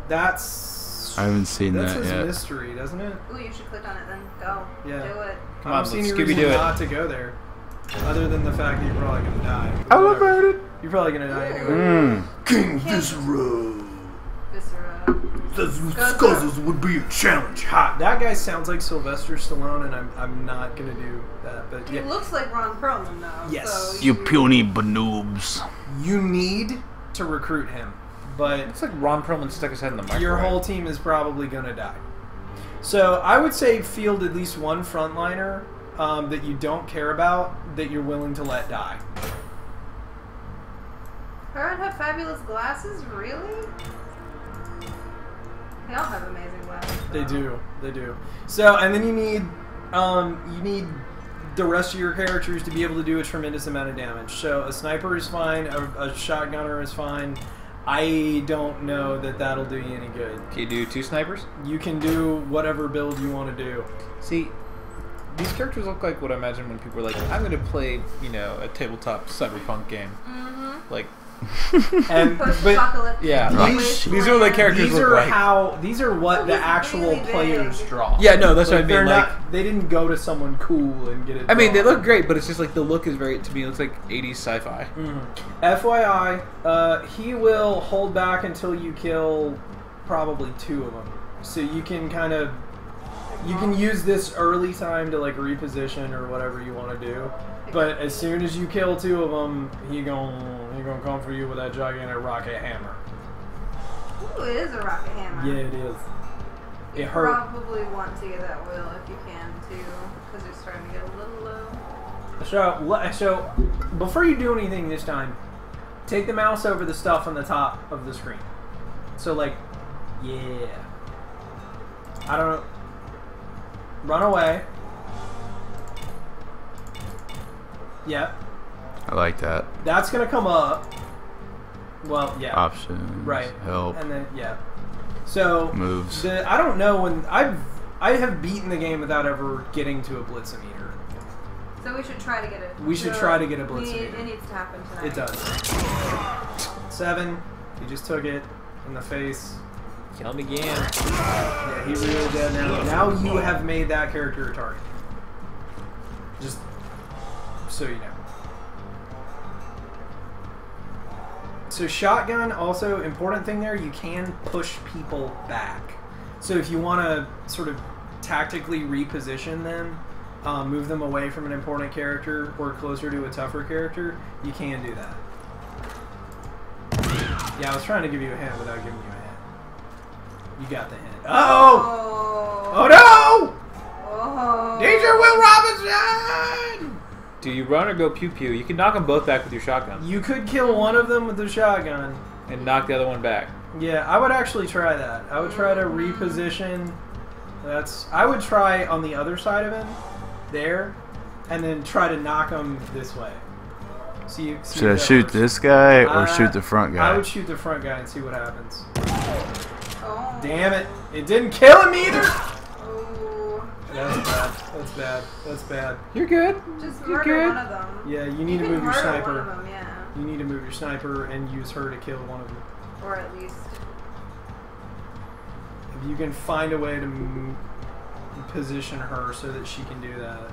Speaker 1: That's
Speaker 4: I haven't seen
Speaker 1: that
Speaker 4: that
Speaker 1: says
Speaker 4: yet.
Speaker 1: mystery, doesn't it?
Speaker 2: Ooh, you should click on it then. Go.
Speaker 1: Yeah.
Speaker 2: Do it.
Speaker 3: Come
Speaker 1: I
Speaker 3: on,
Speaker 1: don't see any
Speaker 3: let's
Speaker 1: reason
Speaker 3: Scooby-Doo it.
Speaker 1: not to go there, other than the fact that you're probably gonna die.
Speaker 4: Elevated.
Speaker 1: You're probably gonna die anyway.
Speaker 4: Mm.
Speaker 1: King Viscera.
Speaker 2: Viscera.
Speaker 1: The Scuzzles would be a challenge. Hot. That guy sounds like Sylvester Stallone, and I'm not gonna do that. But
Speaker 2: He
Speaker 1: yeah,
Speaker 2: looks like Ron Perlman, though.
Speaker 1: Yes.
Speaker 2: So
Speaker 4: You puny banoobs.
Speaker 1: you need to recruit him, but
Speaker 3: It's like Ron Perlman stuck his head in the microwave.
Speaker 1: your whole team is probably gonna die. So I would say field at least one frontliner that you don't care about, that you're willing to let die.
Speaker 2: Her and her fabulous glasses? Really? They all have amazing glasses.
Speaker 1: They
Speaker 2: though.
Speaker 1: do. So, and then you need the rest of your characters to be able to do a tremendous amount of damage. So a sniper is fine, a shotgunner is fine. I don't know that that'll do you any good.
Speaker 3: Can you do 2 snipers?
Speaker 1: You can do whatever build you want to do.
Speaker 3: See, these characters look like what I imagine when people are like, I'm going to play, you know, a tabletop cyberpunk game. Like,
Speaker 1: and
Speaker 2: Post-apocalyptic.
Speaker 3: yeah, these are the characters
Speaker 1: these
Speaker 3: look
Speaker 1: are
Speaker 3: like.
Speaker 1: These are what the actual
Speaker 2: really big.
Speaker 1: players draw.
Speaker 3: Yeah, no, that's what I mean.
Speaker 1: They're
Speaker 3: Like,
Speaker 1: not. They didn't go to someone cool and get it.
Speaker 3: I mean, they
Speaker 1: drawn.
Speaker 3: look great, but it's just like the look is very, to me, it looks like 80s sci-fi.
Speaker 1: FYI, he will hold back until you kill probably 2 of them. So you can kind of, you can use this early time to like reposition or whatever you want to do. But as soon as you kill 2 of them, he gonna come for you with that gigantic rocket hammer.
Speaker 2: Ooh, it is a rocket hammer.
Speaker 1: Yeah, it is.
Speaker 2: You
Speaker 1: It hurt.
Speaker 2: probably want to get that wheel if you can too, because it's starting to get a little low.
Speaker 1: So before you do anything this time, take the mouse over the stuff on the top of the screen. So like, yeah. I don't know. Run away. Yep.
Speaker 4: I like that.
Speaker 1: That's gonna come up. Well, yeah.
Speaker 4: Options.
Speaker 1: Right.
Speaker 4: Help.
Speaker 1: And then yeah. So
Speaker 4: Moves.
Speaker 1: I don't know when I have beaten the game without ever getting to a blitzometer.
Speaker 2: So we should try to get it.
Speaker 1: We should try to get a blitzometer.
Speaker 2: It needs to happen tonight.
Speaker 1: It does. 7. He just took it in the face.
Speaker 3: Kill him again.
Speaker 1: Yeah, he's really dead now. Now you have made that character a target. Just so you know. So shotgun, also important thing there, you can push people back. So if you want to sort of tactically reposition them, move them away from an important character or closer to a tougher character, you can do that. Yeah, I was trying to give you a hint without giving you a hint. You got the hint. Oh! Oh no!
Speaker 2: Oh.
Speaker 1: Danger Will Robinson!
Speaker 3: Do you run or go pew pew? You can knock them both back with your shotgun
Speaker 1: You could kill one of them with the shotgun.
Speaker 3: and knock the other one back.
Speaker 1: Yeah, I would actually try that. I would try to reposition. I would try on the other side of him, there, and then try to knock him this way. See
Speaker 4: Should I
Speaker 1: if that
Speaker 4: shoot
Speaker 1: works.
Speaker 4: this guy or shoot the front guy?
Speaker 1: I would shoot the front guy and see what happens.
Speaker 2: Oh.
Speaker 1: Damn it! It didn't kill him either.
Speaker 2: Oh.
Speaker 1: That's bad. That's bad. That's bad.
Speaker 3: You're good.
Speaker 2: Just
Speaker 3: You're
Speaker 2: murder
Speaker 3: good.
Speaker 2: one of them.
Speaker 1: Yeah, you need to
Speaker 2: can
Speaker 1: move your
Speaker 2: murder
Speaker 1: sniper.
Speaker 2: One of them, yeah.
Speaker 1: You need to move your sniper and use her to kill one of them.
Speaker 2: Or at least.
Speaker 1: If you can find a way to position her so that she can do that.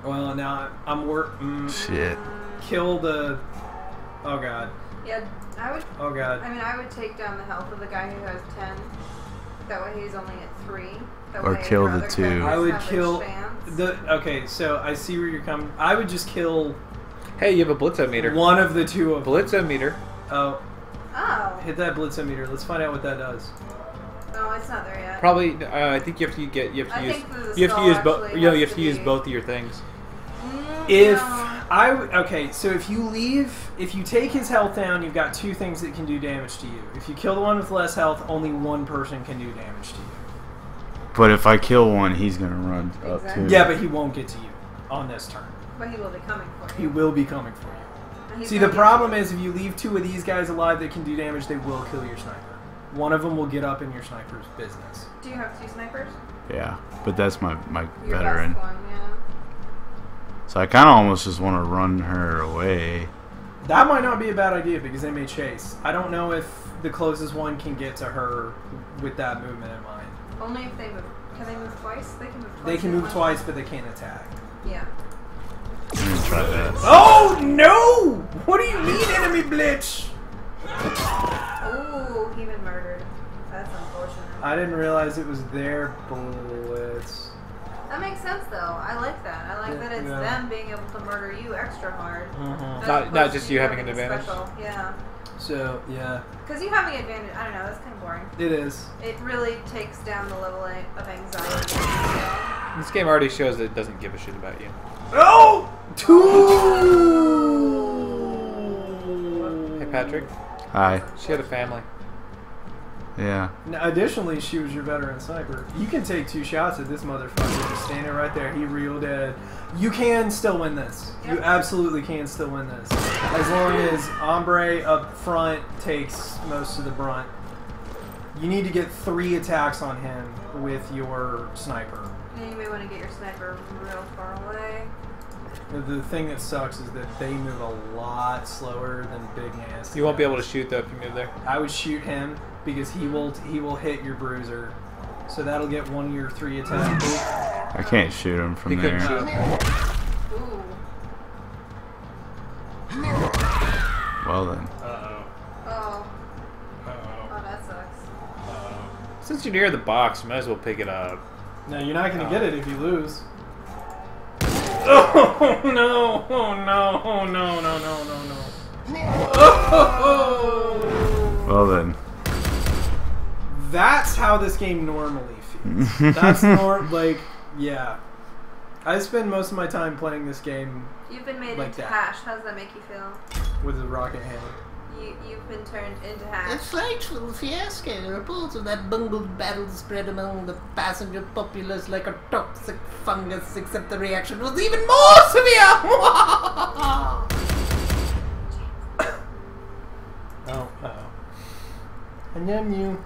Speaker 1: Well, now I'm
Speaker 4: Shit.
Speaker 1: kill the. Oh god.
Speaker 2: Yeah, I would.
Speaker 1: Oh god.
Speaker 2: I mean, I would take down the health of the guy who has 10. That way he's only at 3. That
Speaker 4: Or
Speaker 2: way
Speaker 4: kill
Speaker 2: your
Speaker 4: the
Speaker 2: other
Speaker 4: 2.
Speaker 2: characters
Speaker 1: I would
Speaker 2: have a
Speaker 1: kill
Speaker 2: chance.
Speaker 1: the. Okay, so I see where you're coming. I would just kill
Speaker 3: Hey, you have a blitzometer.
Speaker 1: one of the 2 of them.
Speaker 3: Blitzometer.
Speaker 1: Oh,
Speaker 2: Oh.
Speaker 1: hit that blitzometer. Let's find out what that does.
Speaker 2: No, it's not there yet.
Speaker 3: Probably. I think you have to use.
Speaker 2: I think the
Speaker 3: You have to
Speaker 2: skull
Speaker 3: use both.
Speaker 2: actually
Speaker 3: You know, you
Speaker 2: has
Speaker 3: have
Speaker 2: to
Speaker 3: to use
Speaker 2: be-
Speaker 3: both of your things.
Speaker 1: If
Speaker 2: No.
Speaker 1: okay, so if you take his health down, you've got 2 things that can do damage to you. If you kill the one with less health, only one person can do damage to you.
Speaker 4: But if I kill one, he's gonna run up
Speaker 2: Exactly.
Speaker 4: too.
Speaker 1: Yeah, but he won't get to you on this turn.
Speaker 2: But he will be coming for
Speaker 1: He
Speaker 2: you.
Speaker 1: will be coming for you.
Speaker 2: And he's
Speaker 1: See, the
Speaker 2: gonna get
Speaker 1: problem
Speaker 2: you.
Speaker 1: is if you leave 2 of these guys alive that can do damage, they will kill your sniper. One of them will get up in your sniper's business.
Speaker 2: Do you have 2 snipers?
Speaker 4: Yeah, but that's my
Speaker 2: Your
Speaker 4: veteran.
Speaker 2: best one, yeah.
Speaker 4: So I kind of almost just want to run her away.
Speaker 1: That might not be a bad idea because they may chase. I don't know if the closest one can get to her with that movement in mind.
Speaker 2: Only if they move. Can they move twice? They can move twice.
Speaker 1: They can
Speaker 2: in
Speaker 1: move
Speaker 2: one-
Speaker 1: twice, but they can't attack.
Speaker 2: Yeah.
Speaker 4: I'm gonna try that.
Speaker 1: Oh no! What do you mean, enemy blitz?
Speaker 2: Oh, he been murdered. That's unfortunate.
Speaker 1: I didn't realize it was their blitz.
Speaker 2: That makes sense though. I like that. I like that it's
Speaker 1: Yeah.
Speaker 2: them being able to murder you extra hard. As
Speaker 3: Not
Speaker 2: opposed
Speaker 3: just
Speaker 2: to
Speaker 3: you having an
Speaker 2: having a
Speaker 3: advantage.
Speaker 2: special. Yeah.
Speaker 1: So yeah,
Speaker 2: Because you having advantage, I don't know, that's kind of boring.
Speaker 1: it is.
Speaker 2: It really takes down the level of anxiety.
Speaker 3: This game already shows that it doesn't give a shit about you.
Speaker 1: Oh! 2!
Speaker 3: Hey, Patrick.
Speaker 4: Hi.
Speaker 3: She had a family.
Speaker 4: Yeah.
Speaker 1: Now, additionally, she was your veteran sniper. You can take 2 shots at this motherfucker just standing right there. He real dead. You can still win this.
Speaker 2: Yep.
Speaker 1: You absolutely can still win this. As long as Ombre up front takes most of the brunt. You need to get 3 attacks on him with your sniper.
Speaker 2: And you may want to get your sniper real far away.
Speaker 1: The thing that sucks is that they move a lot slower than Big Nasty.
Speaker 3: You won't be able to shoot though if you move there.
Speaker 1: I would shoot him because he will hit your bruiser. So that'll get 1 of your 3 attacks.
Speaker 4: I can't shoot him from
Speaker 3: He
Speaker 4: there.
Speaker 3: couldn't shoot.
Speaker 2: Ooh.
Speaker 4: Well then.
Speaker 2: Oh. Oh, that sucks.
Speaker 3: Since you're near the box, you might as well pick it up.
Speaker 1: No, you're not going to get it if you lose. Oh no! Oh no! Oh no! No! No! No! No! Oh!
Speaker 4: Well then.
Speaker 1: That's how this game normally feels. That's like, yeah. I spend most of my time playing this game
Speaker 2: You've been made
Speaker 1: like
Speaker 2: into
Speaker 1: that.
Speaker 2: hash. How does that make you feel?
Speaker 1: with a rocket hand.
Speaker 2: You've been turned into
Speaker 5: A
Speaker 2: hash.
Speaker 5: frightful fiasco. Reports of that bungled battle spread among the passenger populace like a toxic fungus, except the reaction was even more severe.
Speaker 1: Oh, uh-oh. Anyam you.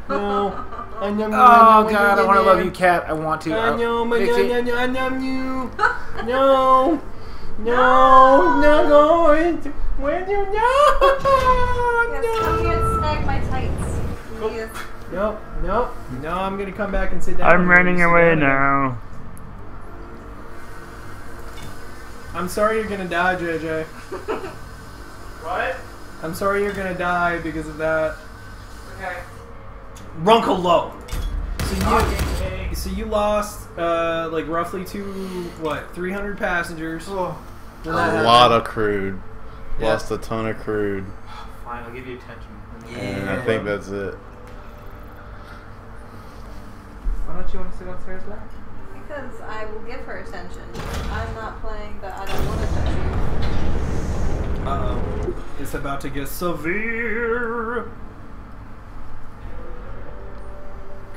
Speaker 1: No. Anyam you.
Speaker 6: Oh god, I want to love you, cat. I want to.
Speaker 1: Anyam you. No. No. When you
Speaker 2: Yes, come here and snag my tights. Please.
Speaker 1: Nope. No, I'm gonna come back and sit down.
Speaker 4: I'm running away now.
Speaker 1: I'm sorry you're gonna die, JJ.
Speaker 3: What?
Speaker 1: I'm sorry you're gonna die because of that.
Speaker 3: Okay.
Speaker 1: Runkle low. So you lost like roughly 300 passengers.
Speaker 3: Oh.
Speaker 1: When
Speaker 4: A
Speaker 1: that happened.
Speaker 4: lot of crude.
Speaker 1: Yeah.
Speaker 4: Lost a ton of crude.
Speaker 3: Fine, I'll give you attention.
Speaker 4: And I think that's it.
Speaker 3: Why don't you want to sit on Sarah's lap?
Speaker 2: Because I will give her attention. I'm not playing the I don't want to touch you.
Speaker 1: Uh-oh. It's about to get severe.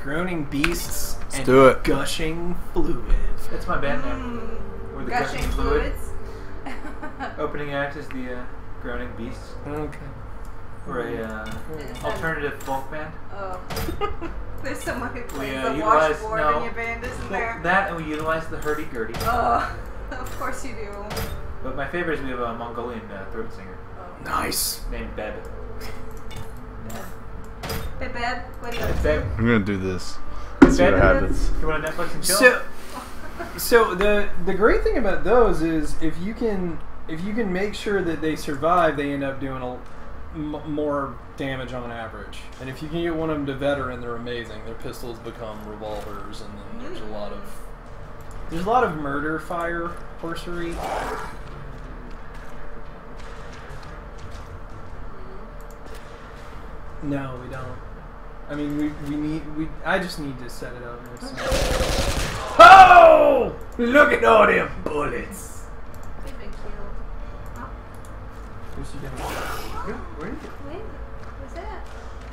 Speaker 1: Groaning beasts and
Speaker 4: do it.
Speaker 1: gushing fluid.
Speaker 3: That's my band name. We're the
Speaker 2: Gushing fluids.
Speaker 3: Opening act is the Groaning Beasts.
Speaker 1: Okay.
Speaker 3: We're a alternative folk band.
Speaker 2: Oh. There's someone who plays the
Speaker 3: utilize-
Speaker 2: washboard
Speaker 3: no.
Speaker 2: in your band, isn't there?
Speaker 3: That and we utilize the hurdy-gurdy.
Speaker 2: Oh, of course you do.
Speaker 3: But my favorite is we have a Mongolian throat singer
Speaker 2: Oh.
Speaker 1: Nice.
Speaker 3: named Beb.
Speaker 2: Hey, Beb, what do you up
Speaker 3: Beb.
Speaker 2: to?
Speaker 4: I'm gonna do this. See what
Speaker 3: Beb,
Speaker 4: happens.
Speaker 3: You want to Netflix and chill?
Speaker 1: So the great thing about those is if you can make sure that they survive, they end up doing more damage on average. And if you can get one of them to veteran, they're amazing. Their pistols become revolvers, and then there's a lot of murder fire horsery. No, we don't. I mean, I just need to set it up next time. Oh! Look at all them bullets!
Speaker 2: You've been killed. Oh,
Speaker 1: Where's she going?
Speaker 3: Where is it?
Speaker 2: wait. What's that?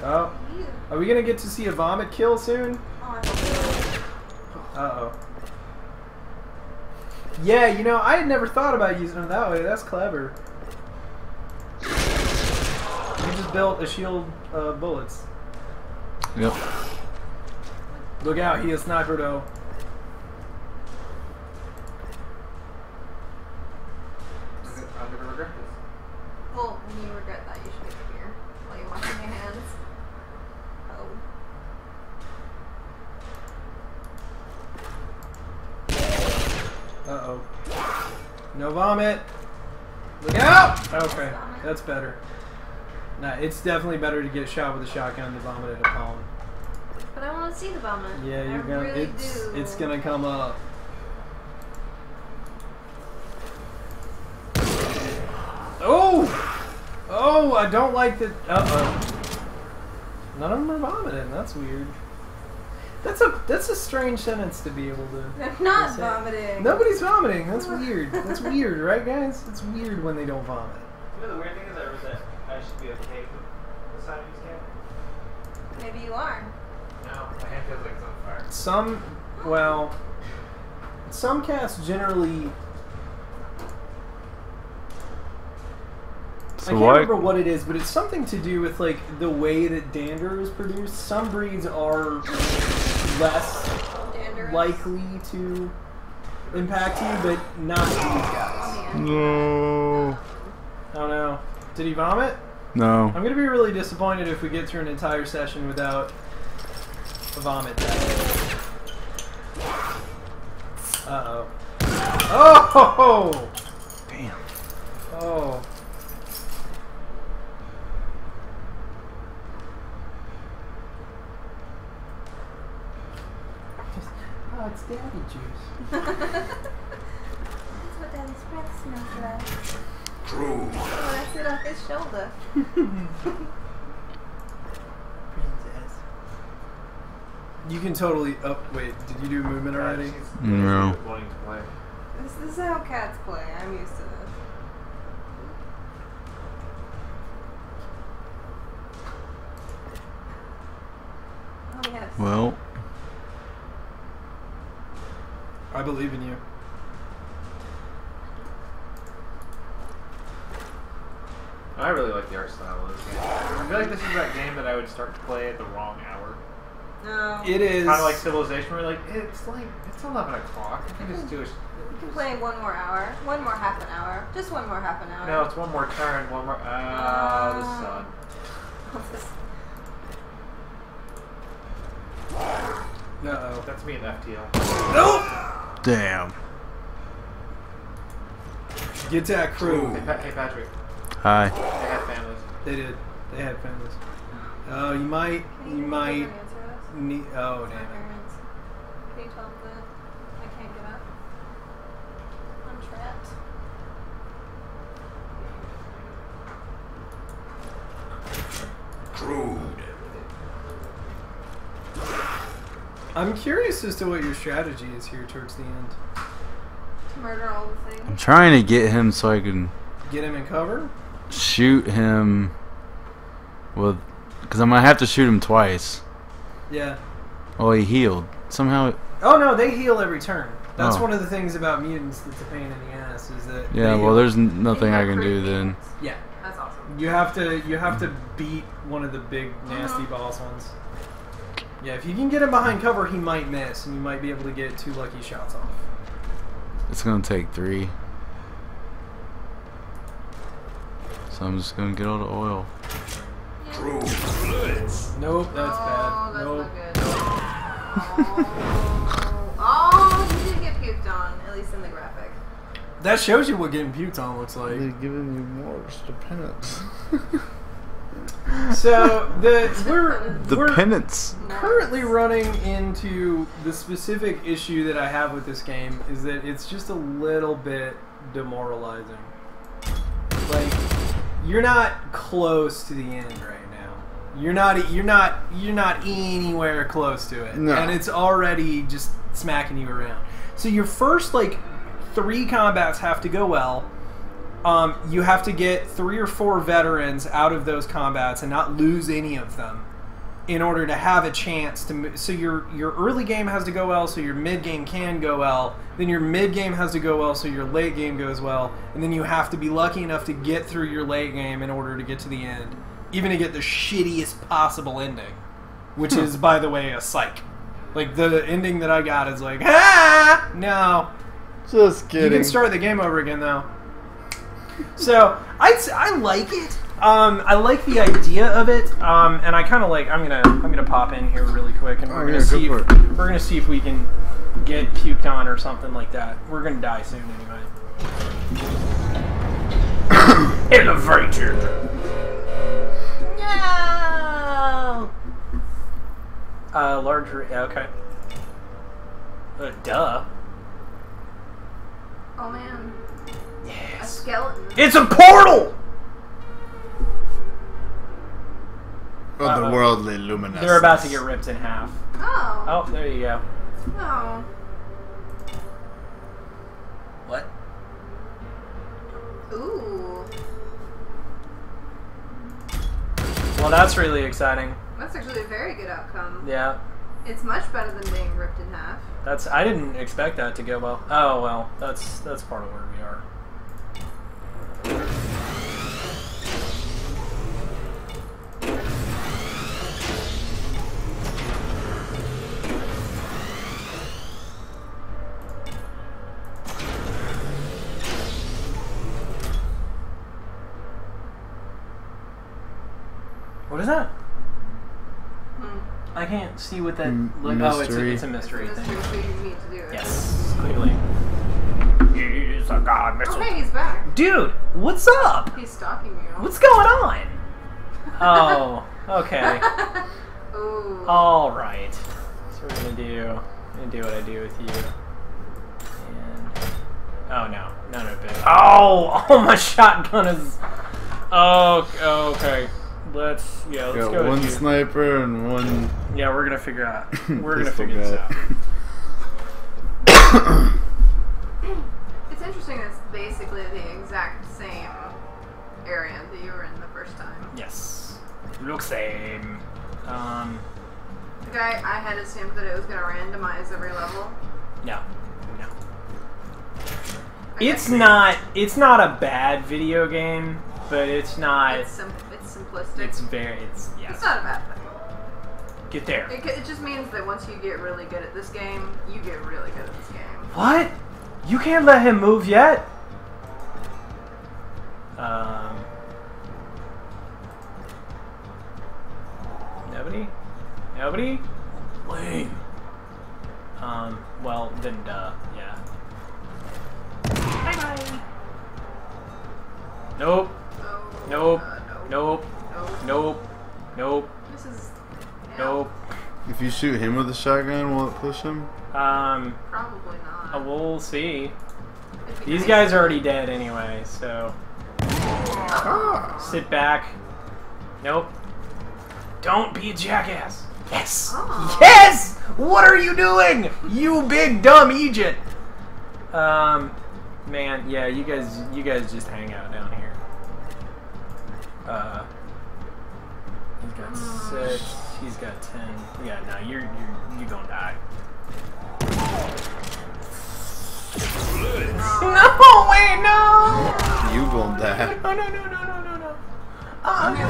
Speaker 1: Oh.
Speaker 2: You.
Speaker 1: Are we gonna get to see a vomit kill soon?
Speaker 2: Oh, I hope
Speaker 1: Uh-oh. Yeah, I had never thought about using them that way. That's clever. You just built a shield of bullets.
Speaker 4: Yep.
Speaker 1: Look out, he is sniper though.
Speaker 3: I'm gonna regret this.
Speaker 2: Well, when you regret that, you should get here while you're washing your hands. Oh.
Speaker 1: Uh-oh. No vomit. Look out! Okay, that's better. Nah, it's definitely better to get shot with a shotgun than vomit at a palm.
Speaker 2: But I want to see the vomit.
Speaker 1: Yeah, you're
Speaker 2: I
Speaker 1: gonna.
Speaker 2: really do.
Speaker 1: It's gonna come up. Oh! Oh, I don't like the. Uh-oh. None of them are vomiting. That's weird. That's a strange sentence to be able to.
Speaker 2: They're not
Speaker 1: say.
Speaker 2: vomiting.
Speaker 1: Nobody's vomiting. That's weird. That's weird, right, guys? It's weird when they don't vomit.
Speaker 3: You know, the weird thing is I should be okay with Siamese cat?
Speaker 2: Maybe you are.
Speaker 3: No, my hand feels like it's on fire.
Speaker 1: Some cats generally.
Speaker 4: So
Speaker 1: I can't
Speaker 4: why?
Speaker 1: remember what it is, but it's something to do with like the way that dander is produced. Some breeds are less
Speaker 2: Dangerous.
Speaker 1: likely to impact you, but not these guys.
Speaker 4: No.
Speaker 1: Oh no. Did he vomit?
Speaker 4: No.
Speaker 1: I'm gonna be really disappointed if we get through an entire session without a vomit. Uh-oh. Oh!
Speaker 4: Damn.
Speaker 1: Oh. Oh, it's daddy juice.
Speaker 2: That's what Daddy's breath smells like.
Speaker 7: True.
Speaker 2: Oh, that's it off his shoulder.
Speaker 1: Princess. You can totally. Oh, wait. Did you do movement already?
Speaker 4: No.
Speaker 3: Wanting to play.
Speaker 2: This is how cats play. I'm used to this. Oh, yes.
Speaker 4: Well,
Speaker 1: I believe in you.
Speaker 3: I really like the art style of this game. I feel like this is that game that I would start to play at the wrong hour.
Speaker 2: No.
Speaker 1: It is.
Speaker 3: Kind of like Civilization, where it's 11 o'clock. I think it's too.
Speaker 2: You can play one more hour. One more half an hour. Just one more half an hour.
Speaker 3: No, it's one more turn. One more. The sun.
Speaker 1: Uh-oh.
Speaker 3: That's me in FTL.
Speaker 1: Nope!
Speaker 4: damn.
Speaker 1: Get that crew.
Speaker 3: Hey Patrick.
Speaker 4: Hi.
Speaker 3: They have families.
Speaker 1: They did. They had families. Oh, you might need. Oh, damn it.
Speaker 2: Can you tell them that I can't get up? I'm trapped.
Speaker 7: Crude.
Speaker 1: I'm curious as to what your strategy is here towards the end.
Speaker 2: To murder all the things.
Speaker 4: I'm trying to get him so I can
Speaker 1: Get him in cover?
Speaker 4: shoot him with, because I'm gonna have to shoot him twice.
Speaker 1: Yeah.
Speaker 4: Oh, he healed somehow.
Speaker 1: Oh no, they heal every turn. That's
Speaker 4: Oh.
Speaker 1: one of the things about mutants that's a pain in the ass is that.
Speaker 4: Yeah.
Speaker 1: they
Speaker 4: Well,
Speaker 1: heal.
Speaker 4: there's nothing I can do then.
Speaker 1: Yeah.
Speaker 2: That's awesome.
Speaker 1: You have to beat one of the big nasty boss ones. Yeah, if you can get him behind cover, he might miss, and you might be able to get 2 lucky shots off.
Speaker 4: It's gonna take 3. So I'm just gonna get all the oil.
Speaker 7: True. Fluids.
Speaker 1: Nope, that's
Speaker 2: Oh,
Speaker 1: bad.
Speaker 2: that's
Speaker 1: Nope.
Speaker 2: not good. Oh, he did get puked on, at least in the graphic.
Speaker 1: That shows you what getting puked on looks like.
Speaker 4: giving you more penance.
Speaker 1: So we're
Speaker 4: The penance.
Speaker 1: currently running into the specific issue that I have with this game is that it's just a little bit demoralizing. Like, you're not close to the end right now. You're not anywhere close to it,
Speaker 4: No.
Speaker 1: and it's already just smacking you around. So your first 3 combats have to go well. You have to get 3 or 4 veterans out of those combats and not lose any of them in order to have a chance to. So your early game has to go well, so your mid game can go well. Then your mid game has to go well, so your late game goes well. And then you have to be lucky enough to get through your late game in order to get to the end, even to get the shittiest possible ending, which is, by the way, a psych. Like the ending that I got is like, ah, no.
Speaker 4: Just
Speaker 1: You
Speaker 4: kidding.
Speaker 1: can start the game over again though. So I like it. I like the idea of it, and I kind of like. I'm gonna pop in here really quick, and we're gonna see if we can get puked on or something like that. We're gonna die soon anyway. Elevator.
Speaker 2: No!
Speaker 1: Larger. Okay. Duh.
Speaker 2: Oh man. A
Speaker 1: Yes.
Speaker 2: skeleton.
Speaker 1: It's a portal.
Speaker 4: Otherworldly luminous.
Speaker 1: They're about to get ripped in half.
Speaker 2: Oh.
Speaker 1: Oh, there you go.
Speaker 2: Oh.
Speaker 1: What?
Speaker 2: Ooh.
Speaker 1: Well, that's really exciting.
Speaker 2: That's actually a very good outcome.
Speaker 1: Yeah.
Speaker 2: It's much better than being ripped in half.
Speaker 1: I didn't expect that to go well. Oh well, that's part of where we are. What is that? I can't see what that look. Oh, it's a mystery
Speaker 2: It's a
Speaker 1: thing.
Speaker 2: mystery, so you need to do it.
Speaker 1: Yes, clearly. He's a god missile.
Speaker 2: Oh, hey, he's back.
Speaker 1: Dude, what's up?
Speaker 2: He's stalking you.
Speaker 1: What's going on? Oh, okay.
Speaker 2: Ooh.
Speaker 1: All right. So we're gonna do what I do with you. And oh no, no, big. Oh, my shotgun is. Oh, okay. Let's go
Speaker 4: Got one
Speaker 1: with you.
Speaker 4: sniper and one.
Speaker 1: Yeah, we're gonna figure out. We're gonna
Speaker 4: pistol
Speaker 1: figure this
Speaker 4: guy.
Speaker 1: out.
Speaker 2: It's interesting that it's basically the exact same area that you were in the first time.
Speaker 1: Yes, look same.
Speaker 2: The guy, I had assumed that it was going to randomize every level.
Speaker 1: No. It's not a bad video game, but it's not.
Speaker 2: It's simplistic.
Speaker 1: It's yes.
Speaker 2: It's not a bad thing.
Speaker 1: Get there.
Speaker 2: It just means that once you get really good at this game, you get really good at this game.
Speaker 1: What? You can't let him move yet? Nobody? Lame. Well, then, yeah. Bye-bye. Nope. Nope. Nope. Nope. Nope.
Speaker 2: This is...
Speaker 1: Nope.
Speaker 4: If you shoot him with a shotgun, will it push him?
Speaker 2: Probably not.
Speaker 1: We'll see. These guys are already dead anyway, so... Sit back. Nope. Don't be a jackass. Yes!
Speaker 2: Oh.
Speaker 1: Yes! What are you doing? You big dumb Egypt! Man, yeah, you guys just hang out down here. He's got 6, he's got 10. Yeah, no, you're gonna die. No, wait, no!
Speaker 4: You gonna die.
Speaker 1: No.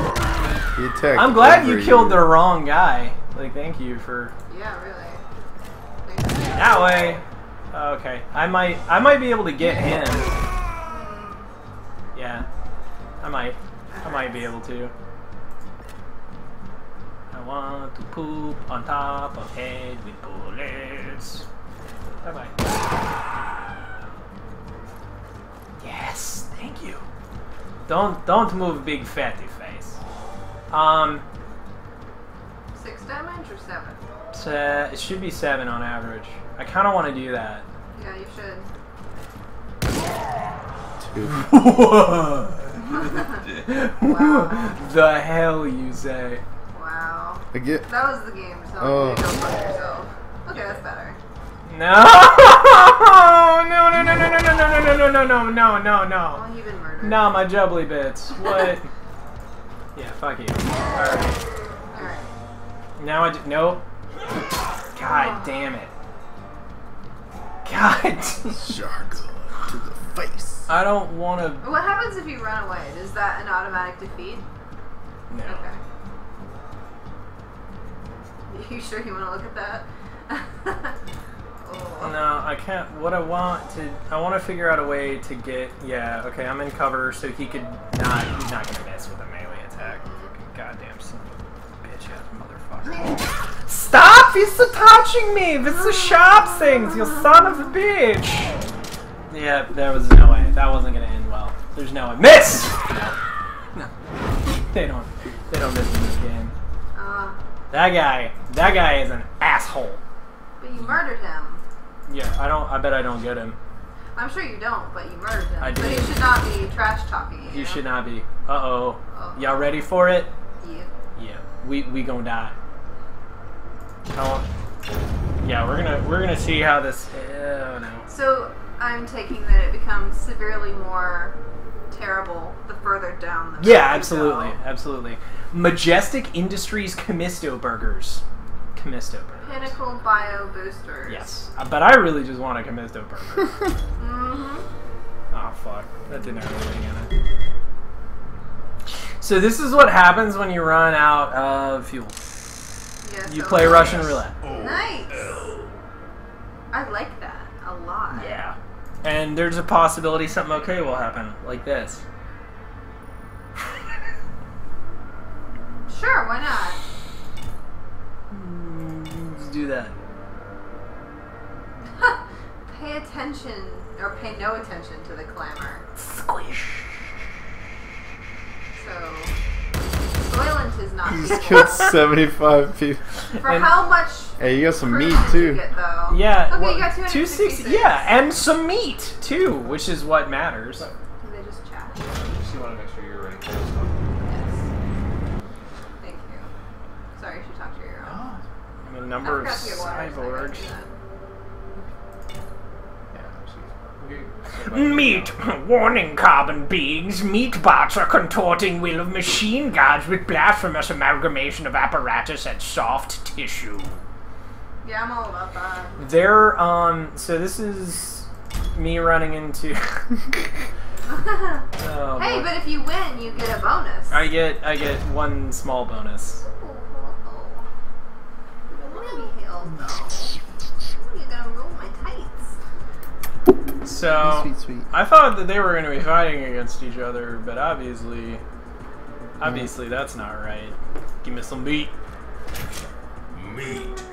Speaker 4: He attacked.
Speaker 1: I'm glad you
Speaker 4: over
Speaker 1: killed the wrong guy. Like, thank you for
Speaker 2: Yeah, really.
Speaker 1: that way. Okay, I might be able to get him. Yeah, I might be able to. I want to poop on top of head with bullets. Bye bye. Yes, thank you. Don't move, big fatty face.
Speaker 2: 6 damage or 7?
Speaker 1: It should be 7 on average. I kind of want to do that.
Speaker 2: Yeah, you should. Wow.
Speaker 1: The hell you say?
Speaker 2: Wow.
Speaker 4: I get.
Speaker 2: That was the game. So you don't fuck yourself. Okay, that's better.
Speaker 1: No! No!
Speaker 2: Well, you've been murdered.
Speaker 1: No, my jubbly bits. What? Yeah, fuck you. Alright.
Speaker 2: Alright.
Speaker 1: Now nope. God damn it. God.
Speaker 4: Shotgun to the face.
Speaker 1: I don't want to.
Speaker 2: What happens if you run away? Is that an automatic defeat?
Speaker 1: No.
Speaker 2: Okay. You sure you want to look at that? Oh.
Speaker 1: No, I can't. What I want to figure out a way to get. Yeah, okay, I'm in cover, so he's not gonna miss with a melee attack. Goddamn son of a bitch ass motherfucker. Stop! He's touching me! This is shop things, you son of a bitch! Yeah, there was no way. That wasn't gonna end well. There's no way. Miss! No. They don't miss in this game. That guy is an asshole.
Speaker 2: But you murdered him.
Speaker 1: Yeah, I bet I don't get him.
Speaker 2: I'm sure you don't, but you murdered him.
Speaker 1: I
Speaker 2: But
Speaker 1: did.
Speaker 2: he should not be trash talking you.
Speaker 1: He should not be. Uh-oh. Y'all ready for it?
Speaker 2: Yeah.
Speaker 1: Yeah. We gonna die. Yeah, we're gonna see how this. Oh no.
Speaker 2: So I'm taking that it becomes severely more terrible the further down the
Speaker 1: Yeah,
Speaker 2: road you
Speaker 1: absolutely,
Speaker 2: go.
Speaker 1: absolutely. Majestic Industries Commisto Burgers. Commisto Burgers.
Speaker 2: Pinnacle Bio Boosters.
Speaker 1: Yes, but I really just want a Commisto burger.
Speaker 2: Mm-hmm.
Speaker 1: Oh fuck, that didn't have anything in it. So this is what happens when you run out of fuel.
Speaker 2: Yeah,
Speaker 1: You
Speaker 2: so
Speaker 1: play Russian roulette.
Speaker 2: Nice. I like that a lot.
Speaker 1: Yeah. And there's a possibility something okay will happen, like this.
Speaker 2: Sure, why not?
Speaker 1: Let's do that.
Speaker 2: Pay attention, or pay no attention to the clamor.
Speaker 1: Squish.
Speaker 2: So, Soylent is not
Speaker 4: Just
Speaker 2: people.
Speaker 4: killed 75 people.
Speaker 2: For
Speaker 1: And-
Speaker 2: how much
Speaker 4: Hey, you got some
Speaker 2: fruit
Speaker 4: meat
Speaker 2: did you
Speaker 4: too.
Speaker 2: get, though?
Speaker 1: Yeah.
Speaker 2: Okay,
Speaker 1: well,
Speaker 2: you got
Speaker 1: 260.
Speaker 2: 266.
Speaker 1: Yeah, and some meat too, which is what matters.
Speaker 2: Do they just chat?
Speaker 3: Just want to make sure you're ready for this stuff.
Speaker 2: Yes. Thank you. Sorry, she talked to your own.
Speaker 1: And a number of
Speaker 2: I forgot to get water, so I gotta
Speaker 1: cyborgs.
Speaker 2: do that.
Speaker 1: Meat! Warning, carbon beings. Meat bots are contorting will of machine gods with blasphemous amalgamation of apparatus and soft tissue.
Speaker 2: Yeah, I'm all about that.
Speaker 1: They're, so this is me running into... Oh,
Speaker 2: Hey,
Speaker 1: boy.
Speaker 2: but if you win, you get a bonus.
Speaker 1: I get one small bonus.
Speaker 2: You're gonna roll my tights.
Speaker 1: So,
Speaker 4: Sweet, sweet.
Speaker 1: I thought that they were going to be fighting against each other, but obviously that's not right. Give me some meat.
Speaker 7: Meat.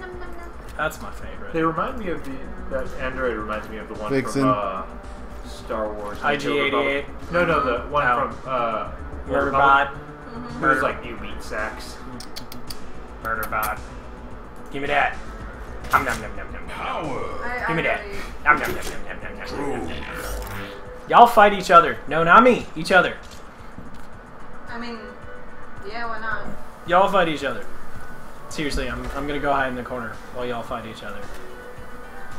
Speaker 1: That's my favorite.
Speaker 6: They remind me of that android reminds me of the one
Speaker 4: Vixen.
Speaker 6: from Star Wars.
Speaker 1: IG-88.
Speaker 6: No, the one
Speaker 1: No.
Speaker 6: from
Speaker 1: Murderbot.
Speaker 6: It was like you meat sacks.
Speaker 1: Murderbot. Give me that. Nom nom nom nom nom.
Speaker 7: Power.
Speaker 1: Give me that.
Speaker 2: Really,
Speaker 1: Nom nom nom nom nom nom nom.
Speaker 7: Truth.
Speaker 1: Y'all fight each other. No, not me. Each other.
Speaker 2: I mean, yeah, why not?
Speaker 1: Y'all fight each other. Seriously, I'm gonna go hide in the corner while y'all fight each other.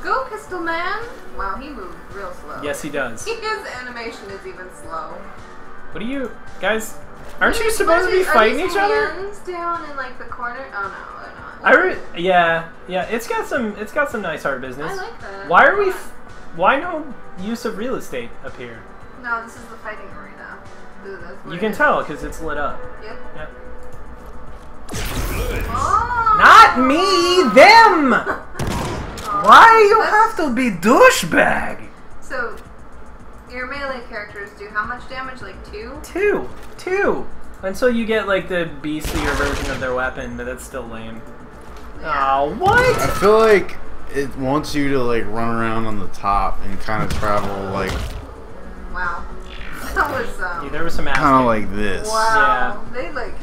Speaker 2: Go, Pistol Man! Wow, he moved real slow.
Speaker 1: Yes, he does.
Speaker 2: His animation is even slow.
Speaker 1: What are you guys? Aren't you supposed to be fighting each other?
Speaker 2: Hands down in like the corner? Oh no, they're not.
Speaker 1: Yeah. It's got some nice art business.
Speaker 2: I like that.
Speaker 1: Why are we? Why no use of real estate up here?
Speaker 2: No, this is the fighting arena. That's what
Speaker 1: You
Speaker 2: it
Speaker 1: can
Speaker 2: is.
Speaker 1: tell because it's lit up.
Speaker 2: Yep.
Speaker 1: Yep.
Speaker 2: Oh.
Speaker 1: Not me, them.
Speaker 2: Oh,
Speaker 1: Why you
Speaker 2: that's-
Speaker 1: have to be douchebag?
Speaker 2: So, your melee characters do how much damage? Like 2?
Speaker 1: Two. Until you get like the beastlier version of their weapon, but that's still lame.
Speaker 2: Yeah.
Speaker 1: Oh, what?
Speaker 4: I feel like it wants you to like run around on the top and kind of travel like
Speaker 2: Wow. That was
Speaker 1: Yeah, there was some ass.
Speaker 4: kind of like this.
Speaker 2: wow. They like.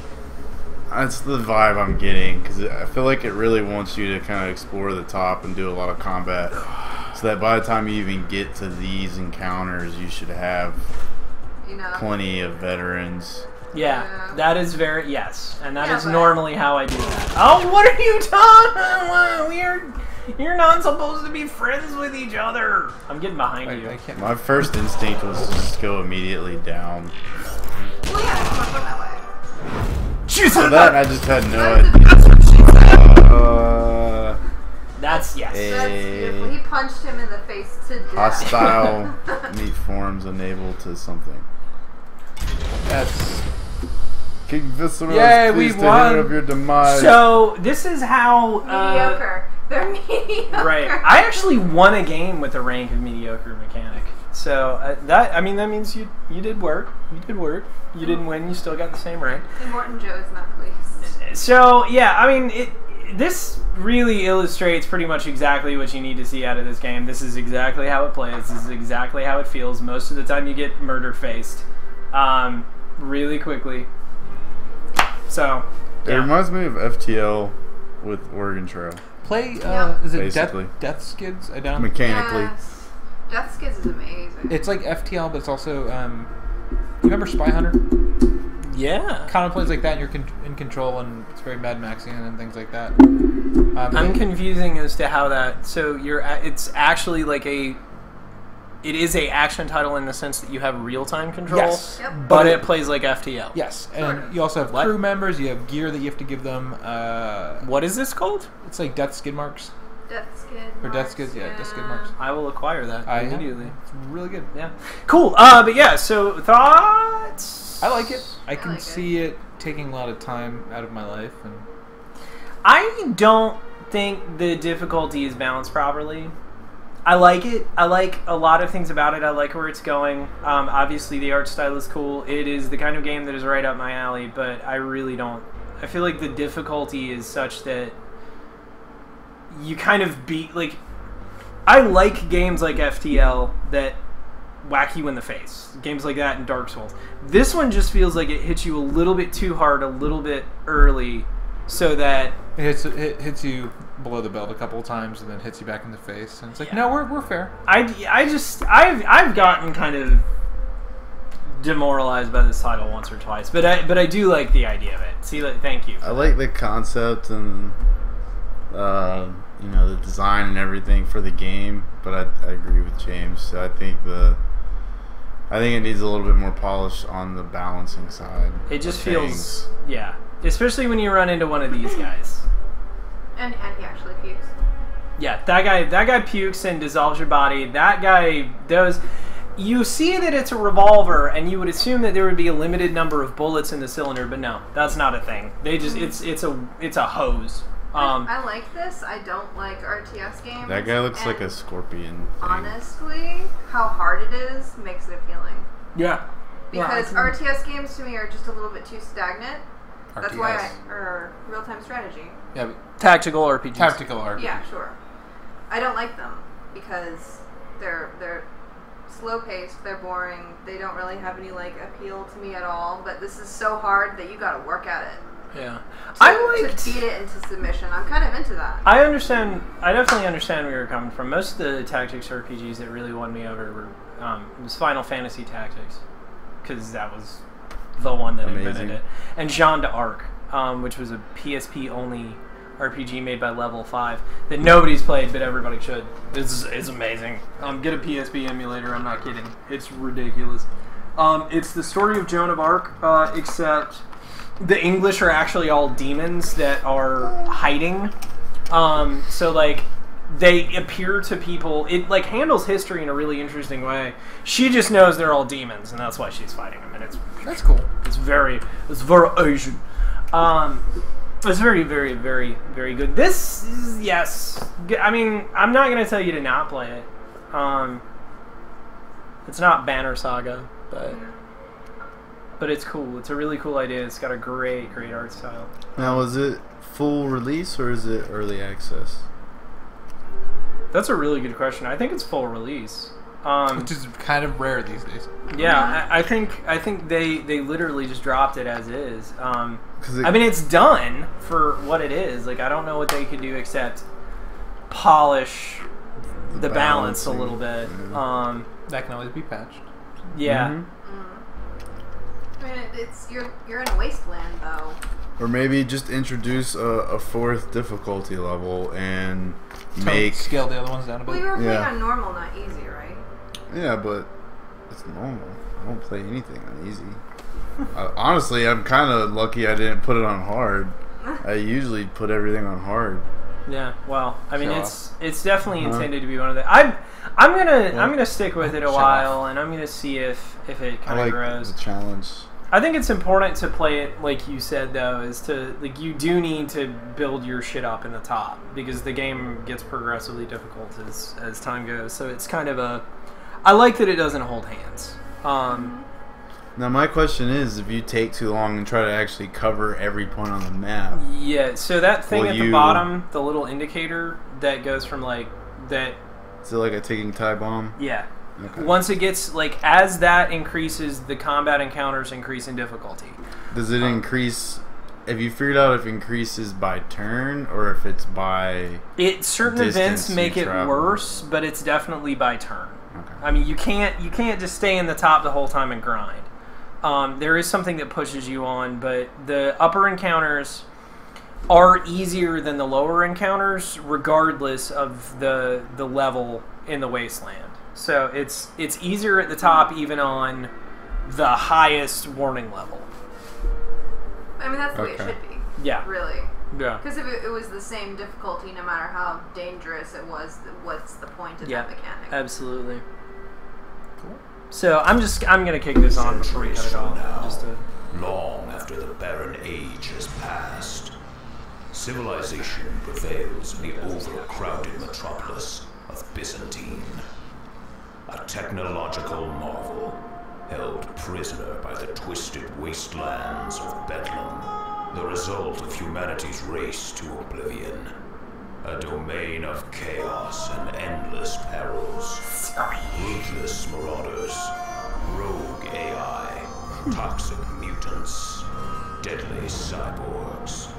Speaker 4: That's the vibe I'm getting because I feel like it really wants you to kind of explore the top and do a lot of combat, so that by the time you even get to these encounters, you should have plenty of veterans.
Speaker 1: Yeah,
Speaker 2: Yeah.
Speaker 1: that is very yes, and that
Speaker 2: Yeah,
Speaker 1: is
Speaker 2: but-
Speaker 1: normally how I do that. Oh, what are you talking about? You're not supposed to be friends with each other. I'm getting behind you.
Speaker 3: I can't.
Speaker 4: My first instinct was to just go immediately down.
Speaker 2: Well, yeah, it's not that way.
Speaker 4: So that I just had no idea.
Speaker 1: That's yes.
Speaker 2: That's beautiful. He punched him in the face to death.
Speaker 4: Hostile meat forms unable to something.
Speaker 3: That's
Speaker 4: King Viscera
Speaker 3: Yay,
Speaker 4: is pleased
Speaker 3: we
Speaker 4: to hear
Speaker 3: won.
Speaker 4: of your demise.
Speaker 1: So this is how
Speaker 2: Mediocre. They're mediocre.
Speaker 1: right. I actually won a game with a rank of mediocre mechanic. So that means you did work. You did work. You didn't win. You still got the same rank.
Speaker 2: And Morton Joe is not pleased.
Speaker 1: So yeah, I mean this really illustrates pretty much exactly what you need to see out of this game. This is exactly how it plays. This is exactly how it feels. Most of the time you get murder faced really quickly. So
Speaker 4: It
Speaker 1: yeah.
Speaker 4: reminds me of FTL with Oregon Trail.
Speaker 3: play.
Speaker 2: Yeah.
Speaker 3: Is it
Speaker 4: Basically.
Speaker 3: Death Skids? I don't.
Speaker 4: Mechanically.
Speaker 2: Yes. Death Skids is amazing.
Speaker 3: It's like FTL, but it's also. You remember Spy Hunter?
Speaker 1: Yeah.
Speaker 3: Kind of plays like that. And you're in control, and it's very Mad Maxian and things like that.
Speaker 1: I'm confusing as to how that. So it's actually like a it is a action title in the sense that you have real-time control,
Speaker 3: Yes.
Speaker 2: Yep.
Speaker 1: but it plays like FTL.
Speaker 3: Yes,
Speaker 2: Sort
Speaker 3: and
Speaker 2: of.
Speaker 3: you also have
Speaker 1: What?
Speaker 3: crew members. You have gear that you have to give them.
Speaker 1: What is this called?
Speaker 3: It's like death skid marks
Speaker 2: Death skid.
Speaker 3: or death
Speaker 2: marks,
Speaker 3: skids. Yeah, death skid marks.
Speaker 1: I will acquire that immediately.
Speaker 3: It's really good.
Speaker 1: Yeah. Cool. But yeah, so thoughts?
Speaker 3: I like it. I can
Speaker 2: like it.
Speaker 3: see it taking a lot of time out of my life, and
Speaker 1: I don't think the difficulty is balanced properly. I like it. I like a lot of things about it. I like where it's going. Obviously, the art style is cool. It is the kind of game that is right up my alley, but I really don't. I feel like the difficulty is such that you kind of beat... Like, I like games like FTL that whack you in the face. Games like that and Dark Souls. This one just feels like it hits you a little bit too hard, a little bit early, so that...
Speaker 3: it hits you below the belt a couple of times, and then hits you back in the face, and it's like,
Speaker 1: Yeah.
Speaker 3: no, we're fair.
Speaker 1: I've gotten kind of demoralized by this title once or twice, but I do like the idea of it. See, like, thank you.
Speaker 4: I like the concept and the design and everything for the game, but I agree with James. I think it needs a little bit more polish on the balancing side.
Speaker 1: It just
Speaker 4: of
Speaker 1: feels
Speaker 4: things.
Speaker 1: yeah, especially when you run into one of these guys.
Speaker 2: And he actually pukes.
Speaker 1: Yeah, that guy pukes and dissolves your body. That guy does. You see that it's a revolver, and you would assume that there would be a limited number of bullets in the cylinder, but no, that's not a thing. They just it's a hose.
Speaker 2: I like this. I don't like RTS games.
Speaker 4: That guy looks like
Speaker 2: and
Speaker 4: a scorpion thing.
Speaker 2: honestly, how hard it is makes it appealing.
Speaker 1: Yeah.
Speaker 2: Because
Speaker 1: Yeah,
Speaker 2: RTS games to me are just a little bit too stagnant. That's why
Speaker 3: RTS.
Speaker 2: or real-time strategy.
Speaker 3: Yeah, but
Speaker 1: Tactical RPGs.
Speaker 3: tactical RPG.
Speaker 2: Yeah, sure. I don't like them because they're slow-paced, they're boring, they don't really have any like appeal to me at all. But this is so hard that you got to work at it.
Speaker 1: Yeah.
Speaker 2: To beat it into submission. I'm kind of into that.
Speaker 1: I understand. I definitely understand where you're coming from. Most of the tactics RPGs that really won me over were it was Final Fantasy Tactics, because that was the one that invented
Speaker 4: Amazing.
Speaker 1: it, and Jeanne d'Arc, which was a PSP only RPG made by Level 5 that nobody's played, but everybody should. It's amazing. Get a PSP emulator. I'm not kidding. It's ridiculous. It's the story of Joan of Arc, except the English are actually all demons that are hiding. So like they appear to people. It like handles history in a really interesting way. She just knows they're all demons, and that's why she's fighting them. And
Speaker 3: That's cool.
Speaker 1: it's very Asian. It's very, very, very, very good. This is, yes. I mean, I'm not going to tell you to not play it. It's not Banner Saga, but it's cool. It's a really cool idea. It's got a great, great art style.
Speaker 4: Now, is it full release or is it early access?
Speaker 1: That's a really good question. I think it's full release.
Speaker 3: Which is kind of rare these days.
Speaker 1: Yeah, I think they literally just dropped it as is.
Speaker 4: 'Cause
Speaker 1: I mean, it's done for what it is. Like, I don't know what they could do except polish the balance a
Speaker 4: balancing.
Speaker 1: little bit.
Speaker 4: Yeah.
Speaker 3: That can always be patched.
Speaker 1: Yeah.
Speaker 4: Mhm.
Speaker 2: I mean, it's you're in a wasteland though.
Speaker 4: Or maybe just introduce a fourth difficulty level and make...
Speaker 3: Scale the other ones down a
Speaker 2: Well,
Speaker 3: bit.
Speaker 2: you were playing
Speaker 4: Yeah.
Speaker 2: on normal, not easy, right?
Speaker 4: Yeah, but it's normal. I don't play anything on easy. Honestly, I'm kind of lucky I didn't put it on hard. I usually put everything on hard.
Speaker 1: Yeah. Well, I mean,
Speaker 3: Show
Speaker 1: it's definitely
Speaker 4: Uh-huh.
Speaker 1: intended to be one of the. I'm gonna stick with it a
Speaker 3: Show
Speaker 1: while, and I'm gonna see if it
Speaker 4: I
Speaker 1: kind of
Speaker 4: like
Speaker 1: grows.
Speaker 4: the challenge.
Speaker 1: I think it's important to play it like you said, though, is to like you do need to build your shit up in the top because the game gets progressively difficult as time goes. So it's kind of a. I like that it doesn't hold hands.
Speaker 4: Now, my question is, if you take too long and try to actually cover every point on the map,
Speaker 1: Yeah. So that thing
Speaker 4: Will
Speaker 1: at the
Speaker 4: you-
Speaker 1: bottom, the little indicator that goes from like that.
Speaker 4: is it like a ticking time bomb?
Speaker 1: Yeah.
Speaker 4: Okay.
Speaker 1: Once it gets like as that increases, the combat encounters increase in difficulty.
Speaker 4: Does it increase? Have you figured out if it increases by turn or if it's by?
Speaker 1: Certain
Speaker 4: Distance
Speaker 1: events
Speaker 4: you
Speaker 1: make it
Speaker 4: travel.
Speaker 1: worse, but it's definitely by turn.
Speaker 4: Okay.
Speaker 1: I mean, you can't just stay in the top the whole time and grind. There is something that pushes you on, but the upper encounters are easier than the lower encounters, regardless of the level in the wasteland. So it's easier at the top, even on the highest warning level.
Speaker 2: I mean, that's the way it
Speaker 4: Okay.
Speaker 2: should be.
Speaker 1: Yeah.
Speaker 2: Really.
Speaker 1: Yeah.
Speaker 2: Because if it was the same difficulty, no matter how dangerous it was, what's the point of that mechanic?
Speaker 1: Absolutely. Cool. So I'm gonna kick this on before we cut it off. Just to...
Speaker 7: Long after the barren age has passed, civilization prevails in the overcrowded metropolis of Byzantine. A technological marvel, held prisoner by the twisted wastelands of Bedlam, the result of humanity's race to oblivion. A domain of chaos and endless perils. Ruthless marauders, rogue AI, toxic mutants, deadly cyborgs.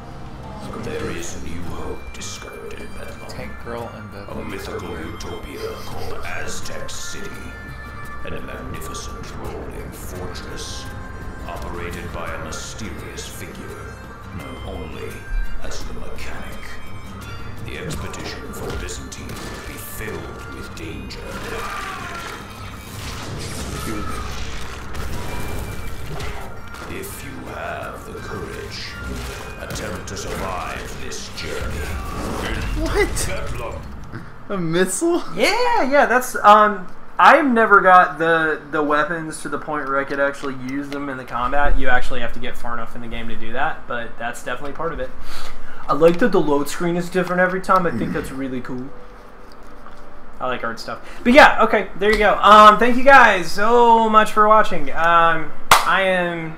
Speaker 7: There is new hope discovered in Bedlam.
Speaker 3: Tank Girl and
Speaker 7: A
Speaker 3: the
Speaker 7: mythical utopia called Aztec City, and a magnificent rolling fortress operated by a mysterious figure known only as the Mechanic. The expedition for Byzantine will be filled with danger. If you have the courage, attempt to survive this journey.
Speaker 4: What?
Speaker 7: Bedlam.
Speaker 4: A missile?
Speaker 1: Yeah, that's I've never got the weapons to the point where I could actually use them in the combat. You actually have to get far enough in the game to do that, but that's definitely part of it. I like that the load screen is different every time. I think that's really cool. I like art stuff. But yeah, okay, there you go. Thank you guys so much for watching. I am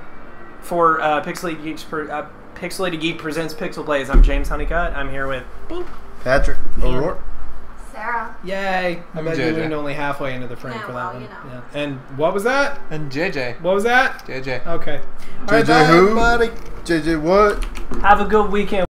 Speaker 1: for Pixelated Geek presents PixelPlays. I'm James Honeycutt. I'm here with
Speaker 4: Patrick O'Rourke.
Speaker 2: Sarah.
Speaker 1: Yay! I bet you
Speaker 3: JJ.
Speaker 1: leaned only halfway into the frame
Speaker 2: Yeah,
Speaker 1: for
Speaker 2: well,
Speaker 1: that one.
Speaker 2: you know.
Speaker 1: Yeah. And what was that?
Speaker 3: and JJ.
Speaker 1: What was that?
Speaker 3: JJ.
Speaker 1: Okay. All right,
Speaker 4: JJ
Speaker 1: bye,
Speaker 4: who?
Speaker 1: everybody.
Speaker 4: JJ what?
Speaker 1: Have a good weekend.